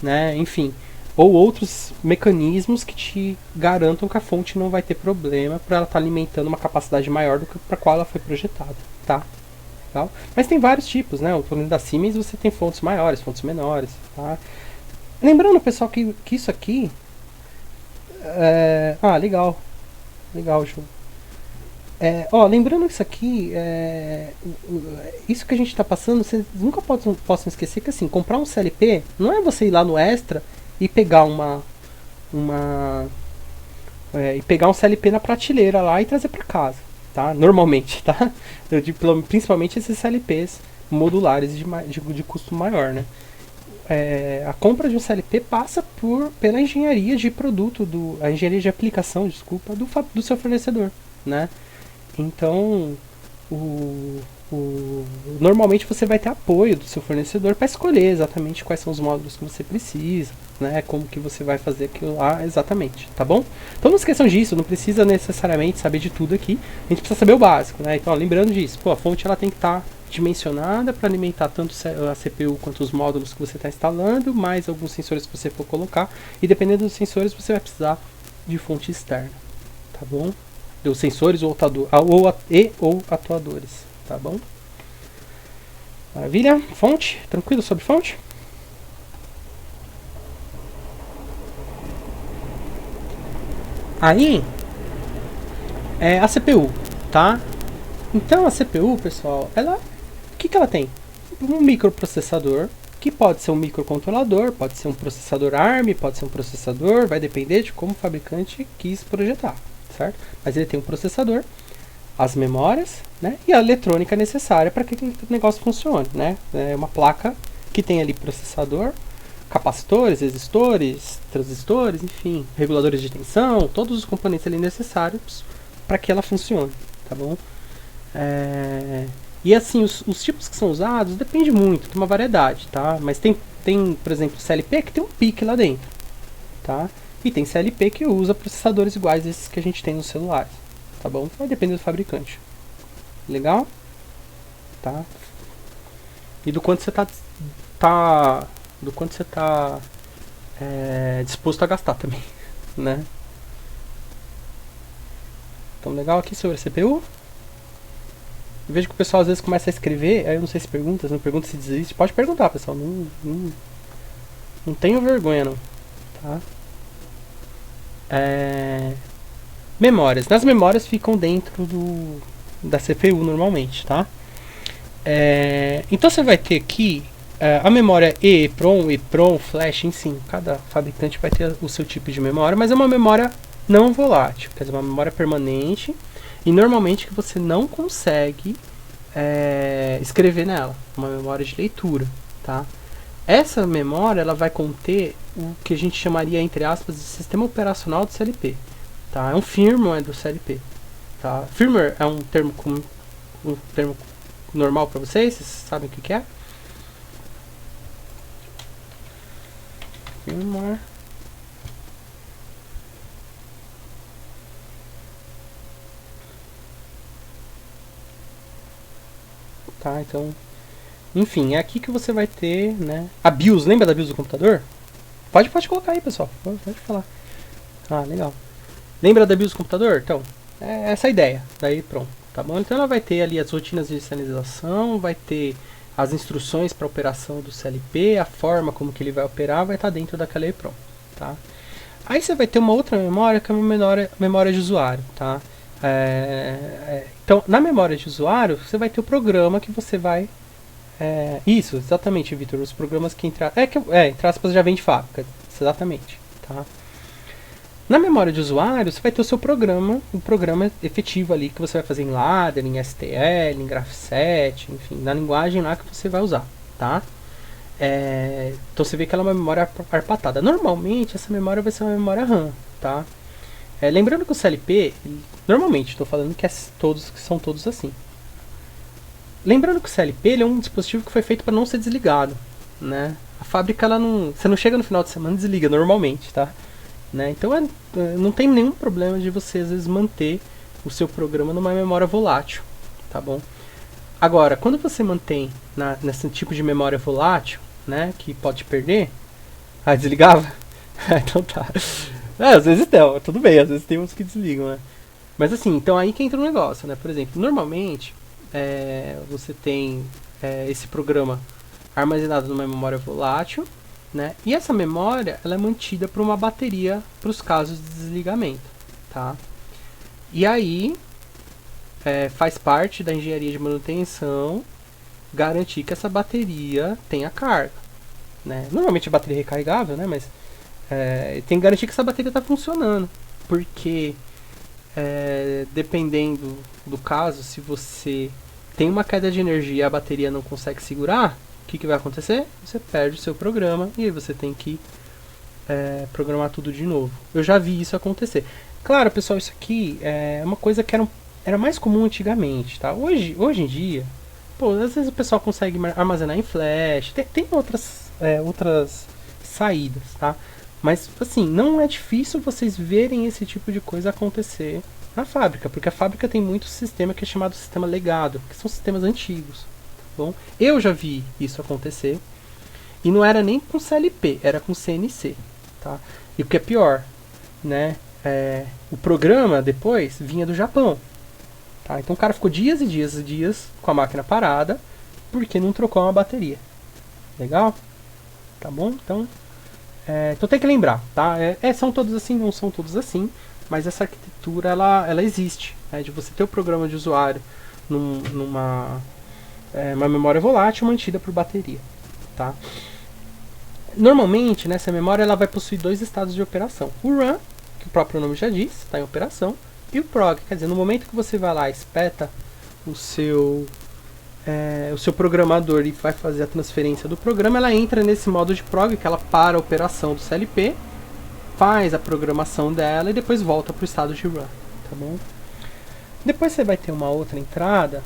né? Enfim, ou outros mecanismos que te garantam que a fonte não vai ter problema para ela estar alimentando uma capacidade maior do que para qual ela foi projetada, tá? Legal? Mas tem vários tipos, né? O problema da Siemens você tem fontes maiores, fontes menores, tá? Lembrando, pessoal, que isso aqui legal, João. Lembrando que isso aqui, isso que a gente está passando, vocês nunca possam esquecer que assim, comprar um CLP não é você ir lá no Extra e pegar pegar um CLP na prateleira lá e trazer para casa, tá? Normalmente, tá? Principalmente esses CLPs modulares de custo maior, né? A compra de um CLP passa pela engenharia de produto, a engenharia de aplicação, desculpa, do seu fornecedor, né? Então, normalmente você vai ter apoio do seu fornecedor para escolher exatamente quais são os módulos que você precisa, né? Como que você vai fazer aquilo lá exatamente, tá bom? Então não esqueçam disso, não precisa necessariamente saber de tudo aqui, a gente precisa saber o básico, né? Então, lembrando disso, a fonte ela tem que estar dimensionada para alimentar tanto a CPU quanto os módulos que você está instalando, mais alguns sensores que você for colocar, e dependendo dos sensores você vai precisar de fonte externa, tá bom? Dos sensores ou atuadores, tá bom? Maravilha? Fonte? Tranquilo sobre fonte? Aí, a CPU, tá? Então a CPU, pessoal, o que ela tem? Um microprocessador, que pode ser um microcontrolador, pode ser um processador ARM, pode ser um processador, vai depender de como o fabricante quis projetar, certo? Mas ele tem um processador, as memórias, né, e a eletrônica necessária para que o negócio funcione, né? É uma placa que tem ali processador, capacitores, resistores, transistores, enfim, reguladores de tensão, todos os componentes ali necessários para que ela funcione, tá bom? E assim, os tipos que são usados depende muito, tem uma variedade, tá? Mas tem, por exemplo, CLP que tem um PIC lá dentro, tá? E tem CLP que usa processadores iguais a esses que a gente tem nos celulares, tá bom? Vai depender do fabricante. Legal? Tá? E do quanto você tá disposto a gastar também, né? Então, legal aqui sobre a CPU. Eu vejo que o pessoal às vezes começa a escrever, aí eu não sei se pergunta, se não pergunta, se desiste. Pode perguntar, pessoal. Não tenho vergonha, não. Tá? Memórias. Nas memórias ficam dentro da CPU normalmente, tá? Então você vai ter aqui a memória EEPROM, Flash, enfim, cada fabricante vai ter o seu tipo de memória, mas é uma memória não volátil, quer dizer, uma memória permanente e normalmente que você não consegue escrever nela, uma memória de leitura, tá? Essa memória ela vai conter o que a gente chamaria, entre aspas, de sistema operacional do CLP, tá? É um firmware do CLP, tá? Firmware é um termo normal para vocês sabem o que é? Firmware. Tá, então, enfim, é aqui que você vai ter, né, a BIOS. Lembra da BIOS do computador? Pode colocar aí, pessoal, pode falar. Ah, legal. Lembra da BIOS do computador? Então, é essa a ideia. Daí pronto, tá bom? Então ela vai ter ali as rotinas de sinalização, vai ter as instruções para operação do CLP, a forma como que ele vai operar vai estar dentro daquela EEPROM, tá? Aí você vai ter uma outra memória que é uma memória de usuário, tá? Então, na memória de usuário, você vai ter o programa que você vai... isso, exatamente, Vitor. Os programas que entre aspas já vem de fábrica, exatamente, tá? Na memória de usuário, você vai ter o seu programa, um programa efetivo ali que você vai fazer em ladder, em STL, em Graph7, enfim, na linguagem lá que você vai usar, tá? Então você vê que ela é uma memória arpatada. Normalmente essa memória vai ser uma memória RAM, tá? Lembrando que o CLP, normalmente estou falando que são todos assim. Lembrando que o CLP ele é um dispositivo que foi feito para não ser desligado, né? A fábrica você não chega no final de semana e desliga normalmente, tá? Né? Então não tem nenhum problema de você às vezes manter o seu programa numa memória volátil, tá bom? Agora, quando você mantém nesse tipo de memória volátil, né, que pode perder, desligava? Então tá. Às vezes não, tudo bem, às vezes tem uns que desligam, né? Mas assim, então aí que entra o negócio, né? Por exemplo, normalmente você tem esse programa armazenado numa memória volátil, né? E essa memória ela é mantida por uma bateria para os casos de desligamento, tá? E aí faz parte da engenharia de manutenção garantir que essa bateria tenha carga, né? Normalmente a bateria é recarregável, né? Mas tem que garantir que essa bateria está funcionando, porque dependendo do caso, se você tem uma queda de energia e a bateria não consegue segurar, o que vai acontecer? Você perde o seu programa e aí você tem que programar tudo de novo. Eu já vi isso acontecer. Claro, pessoal, isso aqui é uma coisa que era mais comum antigamente, tá? Hoje em dia, às vezes o pessoal consegue armazenar em flash, tem outras saídas, tá? Mas, assim, não é difícil vocês verem esse tipo de coisa acontecer na fábrica, porque a fábrica tem muito sistema que é chamado sistema legado, que são sistemas antigos, tá bom? Eu já vi isso acontecer, e não era nem com CLP, era com CNC, tá? E o que é pior, né? O programa depois vinha do Japão, tá? Então o cara ficou dias e dias e dias com a máquina parada, porque não trocou uma bateria. Legal? Tá bom? Então tem que lembrar, tá? São todos assim, não são todos assim, mas essa arquitetura ela existe, né? De você ter o programa de usuário numa uma memória volátil mantida por bateria, tá? Normalmente, nessa memória ela vai possuir dois estados de operação. O RAM, que o próprio nome já diz, está em operação, e o prog. Quer dizer, no momento que você vai lá e espeta o seu programador e vai fazer a transferência do programa, ela entra nesse modo de prog, que ela para a operação do CLP, faz a programação dela e depois volta para o estado de run, tá bom? Depois você vai ter uma outra entrada,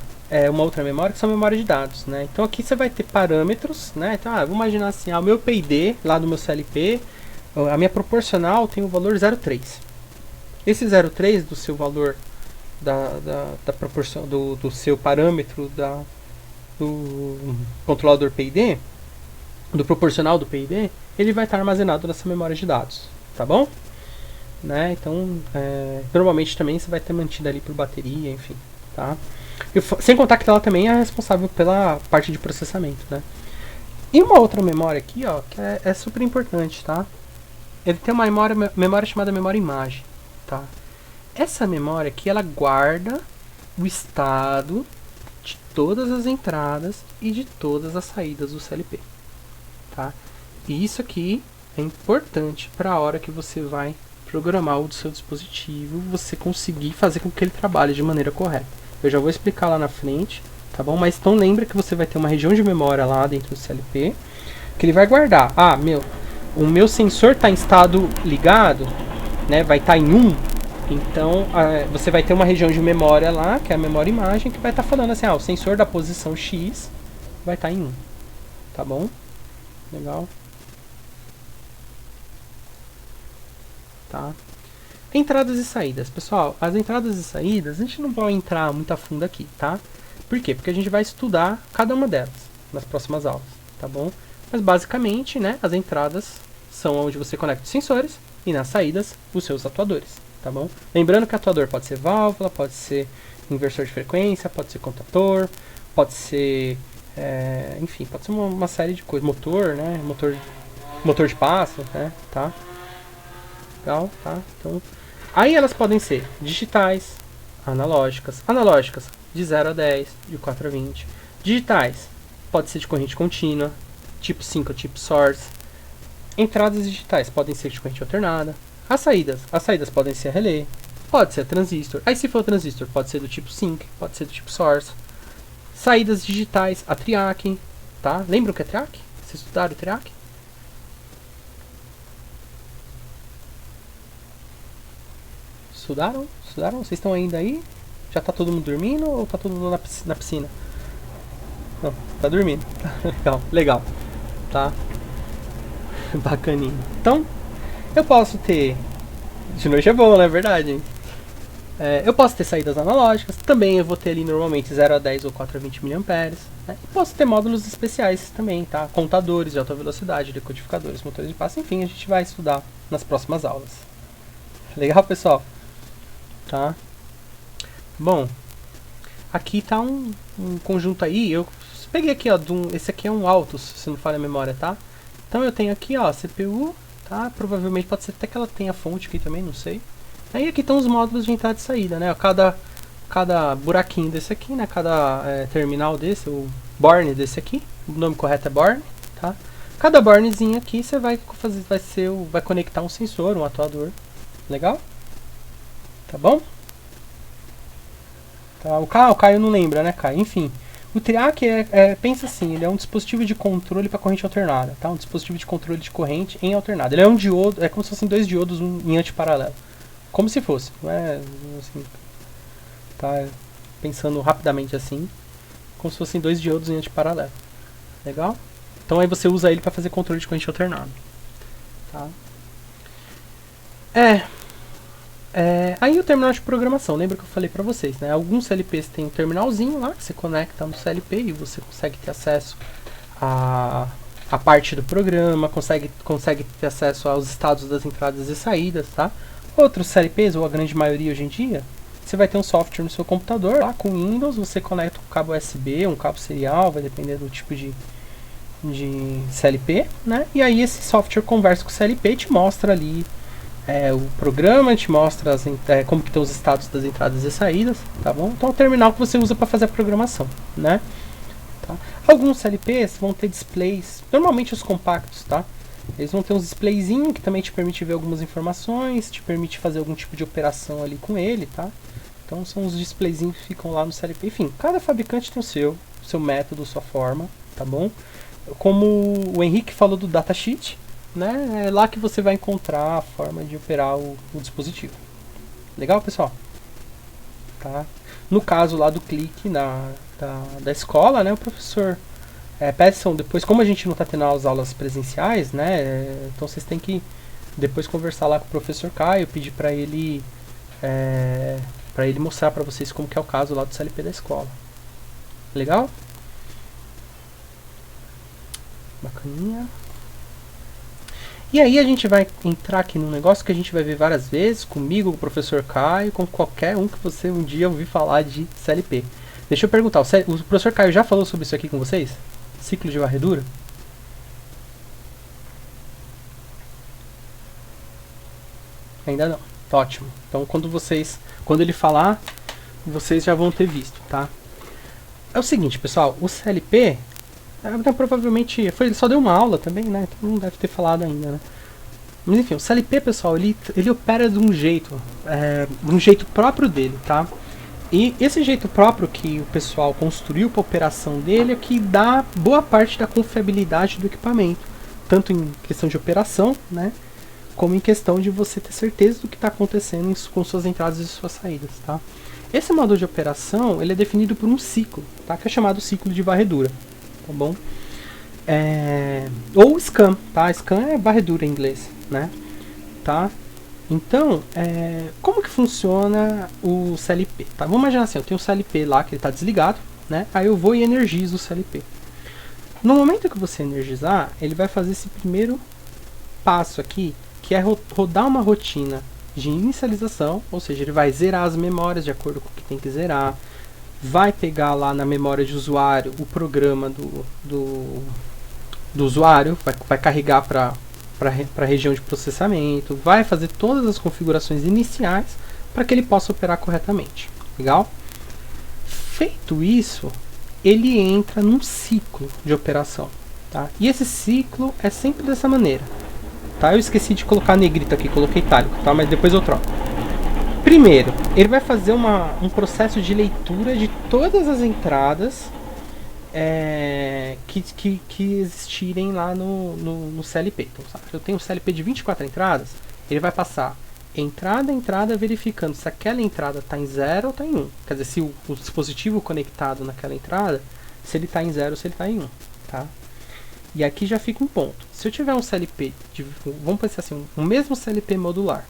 uma outra memória, que são memória de dados, né? Então aqui você vai ter parâmetros, né? Então, vamos imaginar assim, o meu PID lá do meu CLP, a minha proporcional tem o valor 0,3. Esse 0,3 do seu valor da proporção do seu parâmetro do controlador PID, do proporcional do PID, ele vai estar armazenado nessa memória de dados, tá bom? Né? Então, normalmente também você vai ter mantido ali por bateria, enfim, tá? Sem contar que ela também é responsável pela parte de processamento, né? E uma outra memória aqui, ó, que é super importante, tá? Ele tem uma memória chamada memória imagem, tá? Essa memória aqui, ela guarda o estado de todas as entradas e de todas as saídas do CLP, tá? E isso aqui é importante para a hora que você vai programar o seu dispositivo, você conseguir fazer com que ele trabalhe de maneira correta. Eu já vou explicar lá na frente, tá bom? Mas então lembra que você vai ter uma região de memória lá dentro do CLP, que ele vai guardar. O meu sensor está em estado ligado, né? Vai estar em 1. Então, você vai ter uma região de memória lá, que é a memória imagem, que vai estar falando assim, o sensor da posição X vai estar em 1. Tá bom? Legal. Tá? Entradas e saídas. Pessoal, as entradas e saídas, a gente não vai entrar muito a fundo aqui, tá? Por quê? Porque a gente vai estudar cada uma delas nas próximas aulas, tá bom? Mas basicamente, né, as entradas são onde você conecta os sensores e nas saídas os seus atuadores, tá bom? Lembrando que atuador pode ser válvula, pode ser inversor de frequência, pode ser contator, pode ser, enfim, pode ser uma série de coisas, motor, né, motor de passo, né, tá? Legal, tá? Então, aí elas podem ser digitais, analógicas de 0 a 10, de 4 a 20. Digitais, pode ser de corrente contínua, tipo 5 tipo source. Entradas digitais podem ser de corrente alternada. As saídas podem ser relé, pode ser transistor. Aí se for transistor, pode ser do tipo sync, pode ser do tipo source. Saídas digitais, a triac, tá? Lembra o que é triac? Vocês estudaram o triac? Estudaram? Vocês estão ainda aí? Já tá todo mundo dormindo ou tá todo mundo na piscina? Não, tá dormindo. Legal. Tá? Bacaninho. Então, eu posso ter... De noite é bom, né? É verdade, hein? Eu posso ter saídas analógicas. Também eu vou ter ali normalmente 0 a 10 ou 4 a 20 mA. Né? E posso ter módulos especiais também, tá? Contadores de alta velocidade, decodificadores, motores de passo. Enfim, a gente vai estudar nas próximas aulas. Legal, pessoal? Tá? Bom, aqui tá um conjunto aí, eu peguei aqui, ó, esse aqui é um Altus, se não falha a memória, tá? Então eu tenho aqui, ó, CPU, tá? Provavelmente pode ser até que ela tenha fonte aqui também, não sei. Aí aqui estão os módulos de entrada e saída, né? Cada buraquinho desse aqui, né? Cada terminal desse, o borne desse aqui, o nome correto é borne, tá? Cada bornezinho aqui você vai conectar um sensor, um atuador, legal? Tá bom? Tá, o Caio não lembra, né, Caio? Enfim, o triac pensa assim, ele é um dispositivo de controle para corrente alternada, tá? Um dispositivo de controle de corrente em alternada. Ele é um diodo, é como se fossem dois diodos em antiparalelo. Como se fosse, não é assim, tá? Pensando rapidamente assim, como se fossem dois diodos em antiparalelo. Legal? Então aí você usa ele para fazer controle de corrente alternada. Tá? Aí o terminal de programação, lembra que eu falei pra vocês, né? Alguns CLPs tem um terminalzinho lá, que você conecta no CLP e você consegue ter acesso a parte do programa, consegue ter acesso aos estados das entradas e saídas, tá? Outros CLPs, ou a grande maioria hoje em dia, você vai ter um software no seu computador, lá com Windows, você conecta um cabo USB, um cabo serial, vai depender do tipo de CLP, né? E aí esse software conversa com o CLP e te mostra ali o programa, te mostra como que estão os estados das entradas e saídas, tá bom? Então é o terminal que você usa para fazer a programação, né? Tá? Alguns CLPs vão ter displays, normalmente os compactos, tá? Eles vão ter uns displayzinhos que também te permite ver algumas informações, te permite fazer algum tipo de operação ali com ele, tá? Então são os displayzinhos que ficam lá no CLP. Enfim, cada fabricante tem o seu método, sua forma, tá bom? Como o Henrique falou do datasheet, né? É lá que você vai encontrar a forma de operar o dispositivo. Legal, pessoal? Tá? No caso lá do clique da escola, né? O professor Peterson, depois, como a gente não está tendo as aulas presenciais, né? Então vocês têm que depois conversar lá com o professor Caio, pedir para ele mostrar para vocês como que é o caso lá do CLP da escola. Legal? Bacaninha. E aí a gente vai entrar aqui num negócio que a gente vai ver várias vezes, comigo, com o professor Caio, com qualquer um que você um dia ouvir falar de CLP. Deixa eu perguntar, o professor Caio já falou sobre isso aqui com vocês? Ciclo de varredura? Ainda não. Tá ótimo. Então quando ele falar, vocês já vão ter visto, tá? É o seguinte, pessoal, o CLP provavelmente ele só deu uma aula também, né? Então não deve ter falado ainda, né? Mas enfim, o CLP, pessoal, ele opera de um jeito próprio dele, tá? E esse jeito próprio que o pessoal construiu para a operação dele é que dá boa parte da confiabilidade do equipamento, tanto em questão de operação, né? Como em questão de você ter certeza do que está acontecendo com suas entradas e suas saídas, tá? Esse modo de operação ele é definido por um ciclo, tá? Que é chamado ciclo de varredura. Tá bom? Ou scan, tá? Scan é varredura em inglês, né? Tá? Então, como que funciona o CLP? Tá? Vamos imaginar assim, eu tenho o CLP lá que ele está desligado, né? Aí eu vou e energizo o CLP. No momento que você energizar, ele vai fazer esse primeiro passo aqui, que é rodar uma rotina de inicialização, ou seja, ele vai zerar as memórias de acordo com o que tem que zerar, vai pegar lá na memória de usuário o programa do usuário, vai carregar para a região de processamento, vai fazer todas as configurações iniciais para que ele possa operar corretamente. Legal? Feito isso, ele entra num ciclo de operação. Tá? E esse ciclo é sempre dessa maneira. Tá? Eu esqueci de colocar negrito aqui, coloquei itálico, tá? Mas depois eu troco. Primeiro, ele vai fazer um processo de leitura de todas as entradas que existirem lá no CLP. Então, sabe, eu tenho um CLP de 24 entradas, ele vai passar entrada a entrada verificando se aquela entrada está em 0 ou está em 1. Quer dizer, se o dispositivo conectado naquela entrada, se ele está em 0 ou se ele está em 1. Tá? E aqui já fica um ponto. Se eu tiver um CLP, vamos pensar assim, um mesmo CLP modular,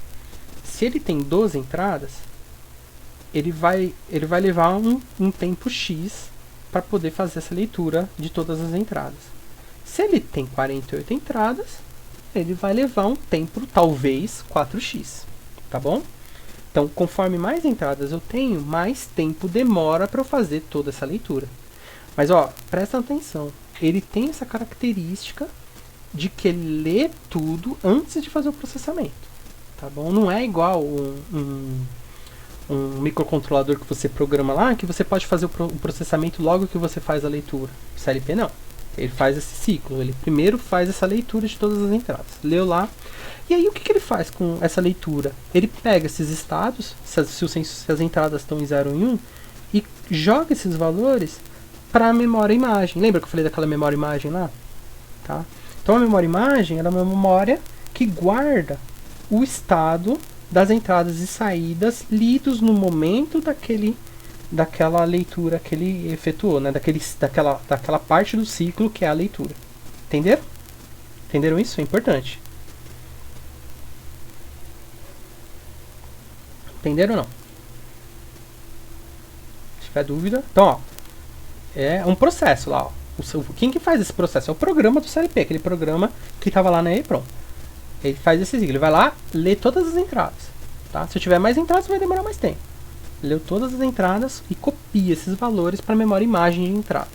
se ele tem 12 entradas, ele vai levar um tempo X para poder fazer essa leitura de todas as entradas. Se ele tem 48 entradas, ele vai levar um tempo, talvez, 4x. Tá bom? Então, conforme mais entradas eu tenho, mais tempo demora para eu fazer toda essa leitura. Mas, ó, presta atenção. Ele tem essa característica de que ele lê tudo antes de fazer o processamento. Tá bom? Não é igual um microcontrolador que você programa lá, que você pode fazer o processamento logo que você faz a leitura. O CLP não. Ele faz esse ciclo. Ele primeiro faz essa leitura de todas as entradas. Leu lá. E aí o que ele faz com essa leitura? Ele pega esses estados, se as entradas estão em 0 ou em 1, e joga esses valores para a memória imagem. Lembra que eu falei daquela memória imagem lá? Tá? Então a memória imagem ela é uma memória que guarda o estado das entradas e saídas lidos no momento daquela leitura que ele efetuou, né? daquela parte do ciclo que é a leitura. Entenderam? Entenderam isso? É importante. Entenderam ou não? Se tiver dúvida, então, ó, é um processo lá, ó. Quem que faz esse processo? É o programa do CLP, aquele programa que estava lá na EEPROM. Ele faz esse ciclo, ele vai lá, lê todas as entradas. Tá? Se eu tiver mais entradas, vai demorar mais tempo. Leu todas as entradas e copia esses valores para a memória imagem de entrada.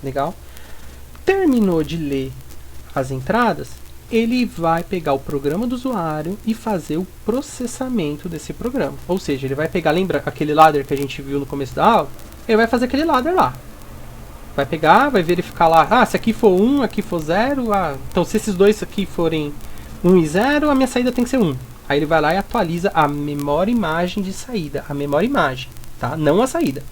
Legal? Terminou de ler as entradas, ele vai pegar o programa do usuário e fazer o processamento desse programa. Ou seja, ele vai pegar, lembra aquele ladder que a gente viu no começo da aula? Ele vai fazer aquele ladder lá. Vai pegar, vai verificar lá, ah, se aqui for 1, aqui for 0, então se esses dois aqui forem 1 e 0, a minha saída tem que ser 1. Aí ele vai lá e atualiza a memória imagem de saída, a memória imagem, tá? Não a saída.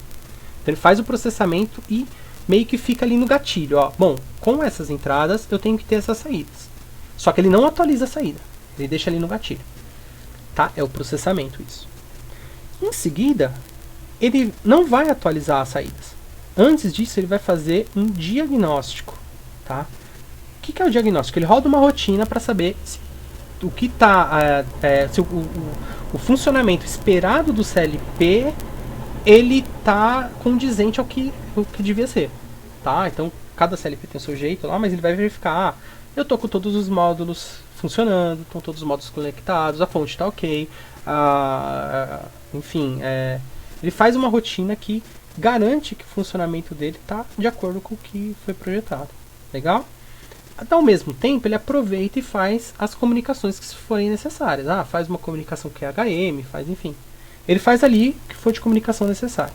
Então ele faz o processamento e meio que fica ali no gatilho, ó. Bom, com essas entradas eu tenho que ter essas saídas. Só que ele não atualiza a saída, ele deixa ali no gatilho, tá? É o processamento isso. Em seguida, ele não vai atualizar as saídas. Antes disso, ele vai fazer um diagnóstico, tá? O que é o diagnóstico? Ele roda uma rotina para saber se o que tá, se o funcionamento esperado do CLP ele tá condizente ao que devia ser, tá? Então, cada CLP tem o seu jeito lá, mas ele vai verificar, eu tô com todos os módulos funcionando, estão todos os módulos conectados, a fonte está ok, enfim, ele faz uma rotina que garante que o funcionamento dele está de acordo com o que foi projetado. Legal? Ao mesmo tempo, ele aproveita e faz as comunicações que forem necessárias. Faz uma comunicação que é HM, enfim. Ele faz ali o que for de comunicação necessária.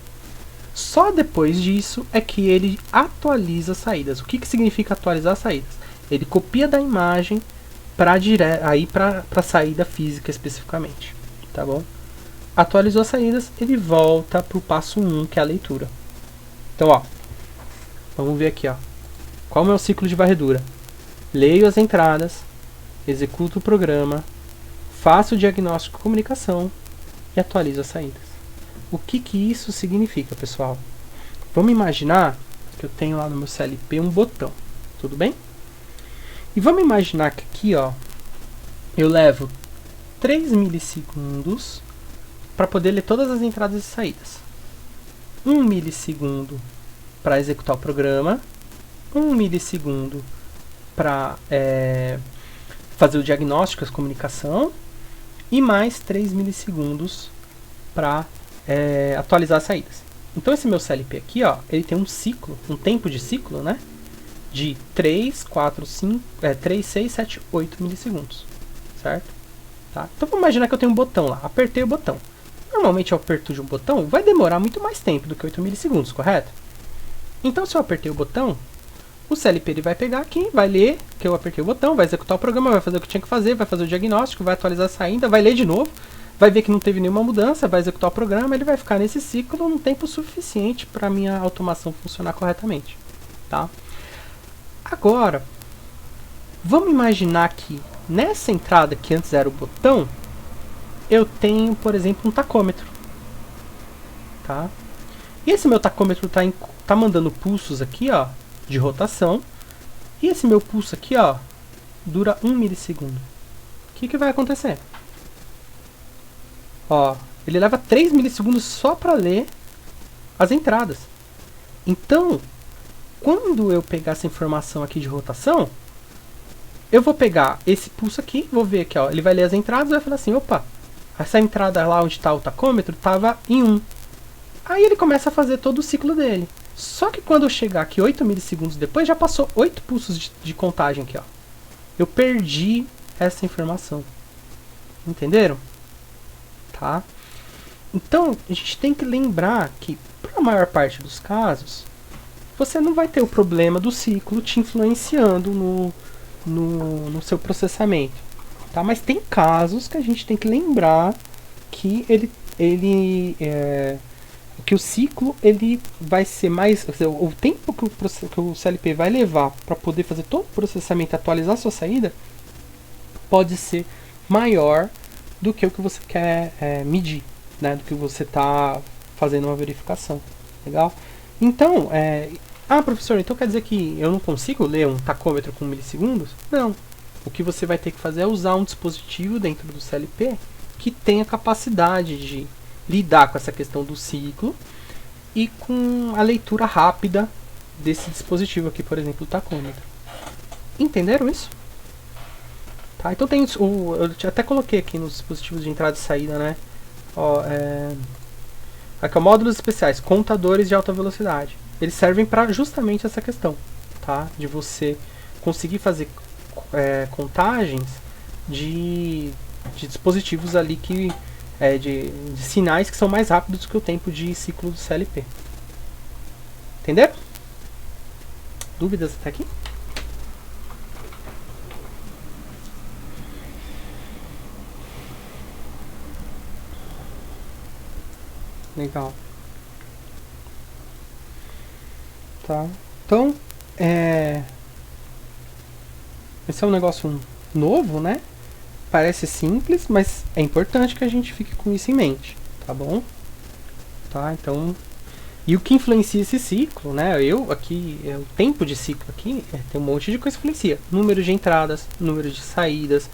Só depois disso é que ele atualiza as saídas. O que significa atualizar as saídas? Ele copia da imagem para a saída física especificamente. Tá bom? Atualizou as saídas, ele volta para o passo 1, que é a leitura. Então, ó, vamos ver aqui, ó. Qual é o meu ciclo de varredura? Leio as entradas, executo o programa, faço o diagnóstico de comunicação e atualizo as saídas. O que isso significa, pessoal? Vamos imaginar que eu tenho lá no meu CLP um botão, tudo bem? E vamos imaginar que aqui, ó, eu levo 3 milissegundos para poder ler todas as entradas e saídas. 1 milissegundo para executar o programa, 1 milissegundo para fazer o diagnóstico, a comunicação, e mais 3 milissegundos para atualizar as saídas. Então esse meu CLP aqui, ó, ele tem um ciclo, um tempo de ciclo, né, de 3, 6, 7, 8 milissegundos, certo? Tá? Então vamos imaginar que eu tenho um botão lá, apertei o botão. Normalmente eu aperto de um botão, vai demorar muito mais tempo do que 8 milissegundos, correto? Então se eu apertei o botão, o CLP ele vai pegar aqui, vai ler que eu apertei o botão, vai executar o programa, vai fazer o que tinha que fazer, vai fazer o diagnóstico, vai atualizar a saída, vai ler de novo, vai ver que não teve nenhuma mudança, vai executar o programa, ele vai ficar nesse ciclo um tempo suficiente para a minha automação funcionar corretamente, tá? Agora, vamos imaginar que nessa entrada que antes era o botão, eu tenho, por exemplo, um tacômetro, tá? E esse meu tacômetro tá mandando pulsos aqui, ó, de rotação, e esse meu pulso aqui, ó, dura 1 milissegundo. O que vai acontecer? Ó, ele leva 3 milissegundos só para ler as entradas. Então, quando eu pegar essa informação aqui de rotação, eu vou pegar esse pulso aqui, vou ver aqui, ó, ele vai ler as entradas e vai falar assim, opa, essa entrada lá onde está o tacômetro estava em 1. Aí ele começa a fazer todo o ciclo dele. Só que quando eu chegar aqui 8 milissegundos depois, já passou 8 pulsos de contagem aqui, ó. Eu perdi essa informação. Entenderam? Tá? Então, a gente tem que lembrar que, para a maior parte dos casos, você não vai ter o problema do ciclo te influenciando no seu processamento. Tá? Mas tem casos que a gente tem que lembrar que que o ciclo ele vai ser mais, o tempo que o CLP vai levar para poder fazer todo o processamento e atualizar a sua saída pode ser maior do que o que você quer medir, né, do que você está fazendo uma verificação. Legal? Então, professor, então quer dizer que eu não consigo ler um tacômetro com milissegundos? Não. O que você vai ter que fazer é usar um dispositivo dentro do CLP que tenha capacidade de lidar com essa questão do ciclo e com a leitura rápida desse dispositivo aqui, por exemplo, o tacômetro. Entenderam isso? Tá, então tem eu até coloquei aqui nos dispositivos de entrada e saída, né? Ó, aqui, ó, módulos especiais, contadores de alta velocidade. Eles servem para justamente essa questão, tá? De você conseguir fazer contagens de dispositivos ali que de sinais que são mais rápidos que o tempo de ciclo do CLP. Entenderam? Dúvidas até aqui? Legal. Tá. Então, esse é um negócio novo, né? Parece simples, mas é importante que a gente fique com isso em mente, tá bom? Tá, então... E o que influencia esse ciclo, né? Eu aqui, o tempo de ciclo aqui, tem um monte de coisa que influencia. Número de entradas, número de saídas,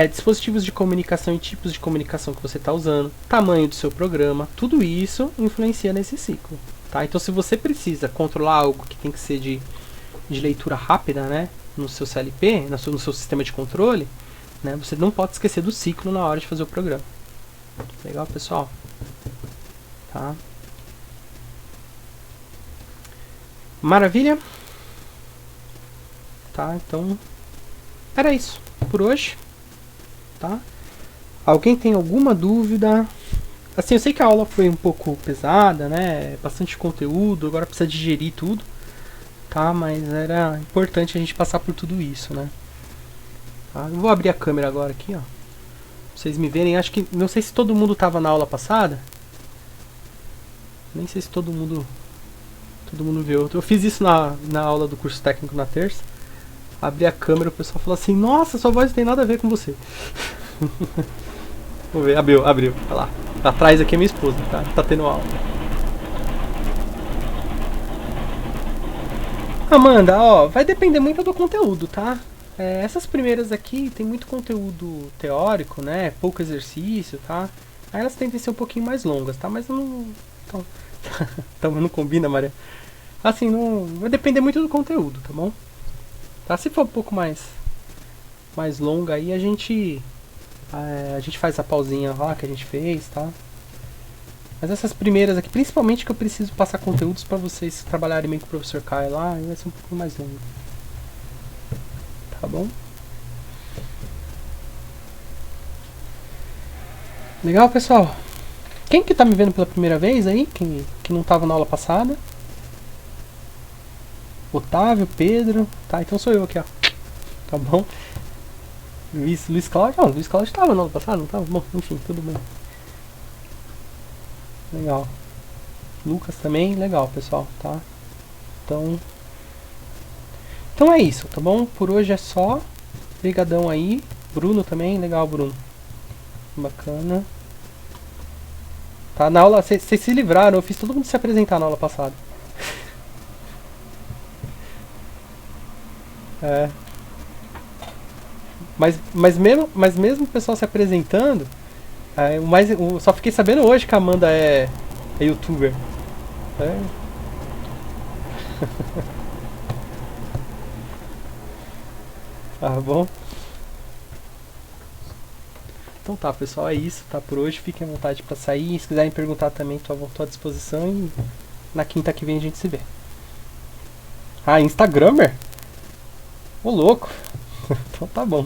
dispositivos de comunicação e tipos de comunicação que você está usando, tamanho do seu programa, tudo isso influencia nesse ciclo. Tá? Então, se você precisa controlar algo que tem que ser de leitura rápida, né, no seu CLP, no seu sistema de controle, né, você não pode esquecer do ciclo na hora de fazer o programa. Legal, pessoal? Tá? Maravilha? Tá, então era isso por hoje. Tá? Alguém tem alguma dúvida? Assim, eu sei que a aula foi um pouco pesada, né? Bastante conteúdo, agora precisa digerir tudo, tá? Mas era importante a gente passar por tudo isso, né? Tá? Eu vou abrir a câmera agora aqui, ó. Pra vocês me verem. Acho que, não sei se todo mundo tava na aula passada. Nem sei se todo mundo viu. Eu fiz isso na aula do curso técnico na terça. Abri a câmera, o pessoal falou assim: nossa, sua voz não tem nada a ver com você. Vamos ver, abriu. Olha lá. Atrás aqui é minha esposa, tá tendo aula. Amanda, ó, vai depender muito do conteúdo, tá? Essas primeiras aqui tem muito conteúdo teórico, né? Pouco exercício, tá? Aí elas tendem a ser um pouquinho mais longas, tá? Mas não. Então não combina, Maria. Assim, não. Vai depender muito do conteúdo, tá bom? Tá? Se for um pouco mais longa aí, a gente faz a pausinha lá que a gente fez, tá? Mas essas primeiras aqui, principalmente que eu preciso passar conteúdos para vocês trabalharem bem com o professor Caio lá, vai ser um pouco mais longo. Tá bom? Legal, pessoal? Quem que tá me vendo pela primeira vez aí? Que não tava na aula passada? Otávio, Pedro. Tá, então sou eu aqui, ó. Tá bom? Luiz Cláudio. Luiz Cláudio tava na aula passada, não tava? Bom, enfim, tudo bem. Legal. Lucas também, legal, pessoal, tá? Então é isso, tá bom? Por hoje é só. Obrigadão aí. Bruno também, legal, Bruno. Bacana. Tá, na aula, vocês se livraram, eu fiz todo mundo se apresentar na aula passada. Mas mesmo o pessoal se apresentando, só fiquei sabendo hoje que a Amanda é youtuber. Tá bom? Então tá, pessoal, é isso, tá? Por hoje, fiquem à vontade pra sair. Se quiserem perguntar também, tô à disposição. E na quinta que vem a gente se vê. Instagrammer? Ô, louco! Então tá bom.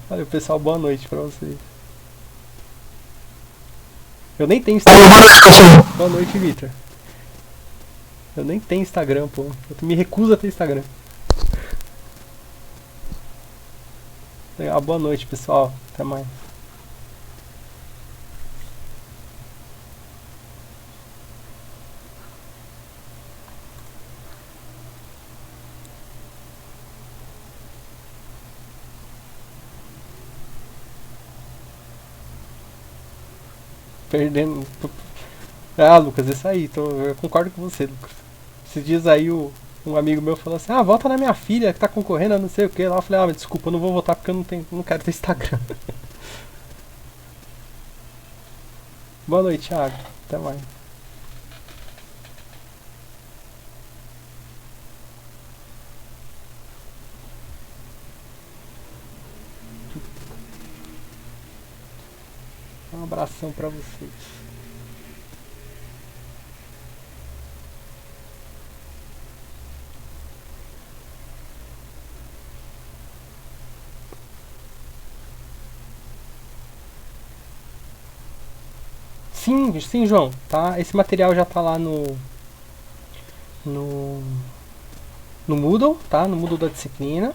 Valeu, pessoal, boa noite pra vocês. Eu nem tenho Instagram. Boa noite, Victor. Eu nem tenho Instagram, pô. Eu me recuso a ter Instagram. Legal, boa noite, pessoal. Até mais. Perdendo. Lucas, isso aí. Eu concordo com você, Lucas. Esses dias aí um amigo meu falou assim: vota na minha filha que tá concorrendo a não sei o que. Lá eu falei: mas desculpa, eu não vou votar porque eu não quero ter Instagram. Boa noite, Thiago. Até mais. Um abração pra vocês. Sim, João, tá? Esse material já tá lá no no Moodle, tá? No Moodle da disciplina.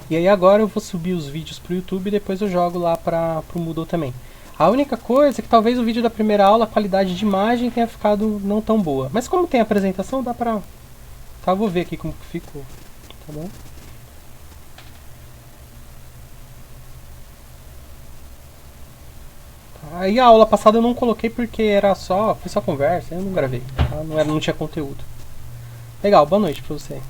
E aí agora eu vou subir os vídeos pro YouTube e depois eu jogo lá pro Moodle também. A única coisa é que talvez o vídeo da primeira aula, a qualidade de imagem tenha ficado não tão boa. Mas como tem apresentação, dá pra... Tá, eu vou ver aqui como que ficou, tá bom? Aí a aula passada eu não coloquei porque foi só conversa, eu não gravei, tá? Não tinha conteúdo. Legal, boa noite pra você.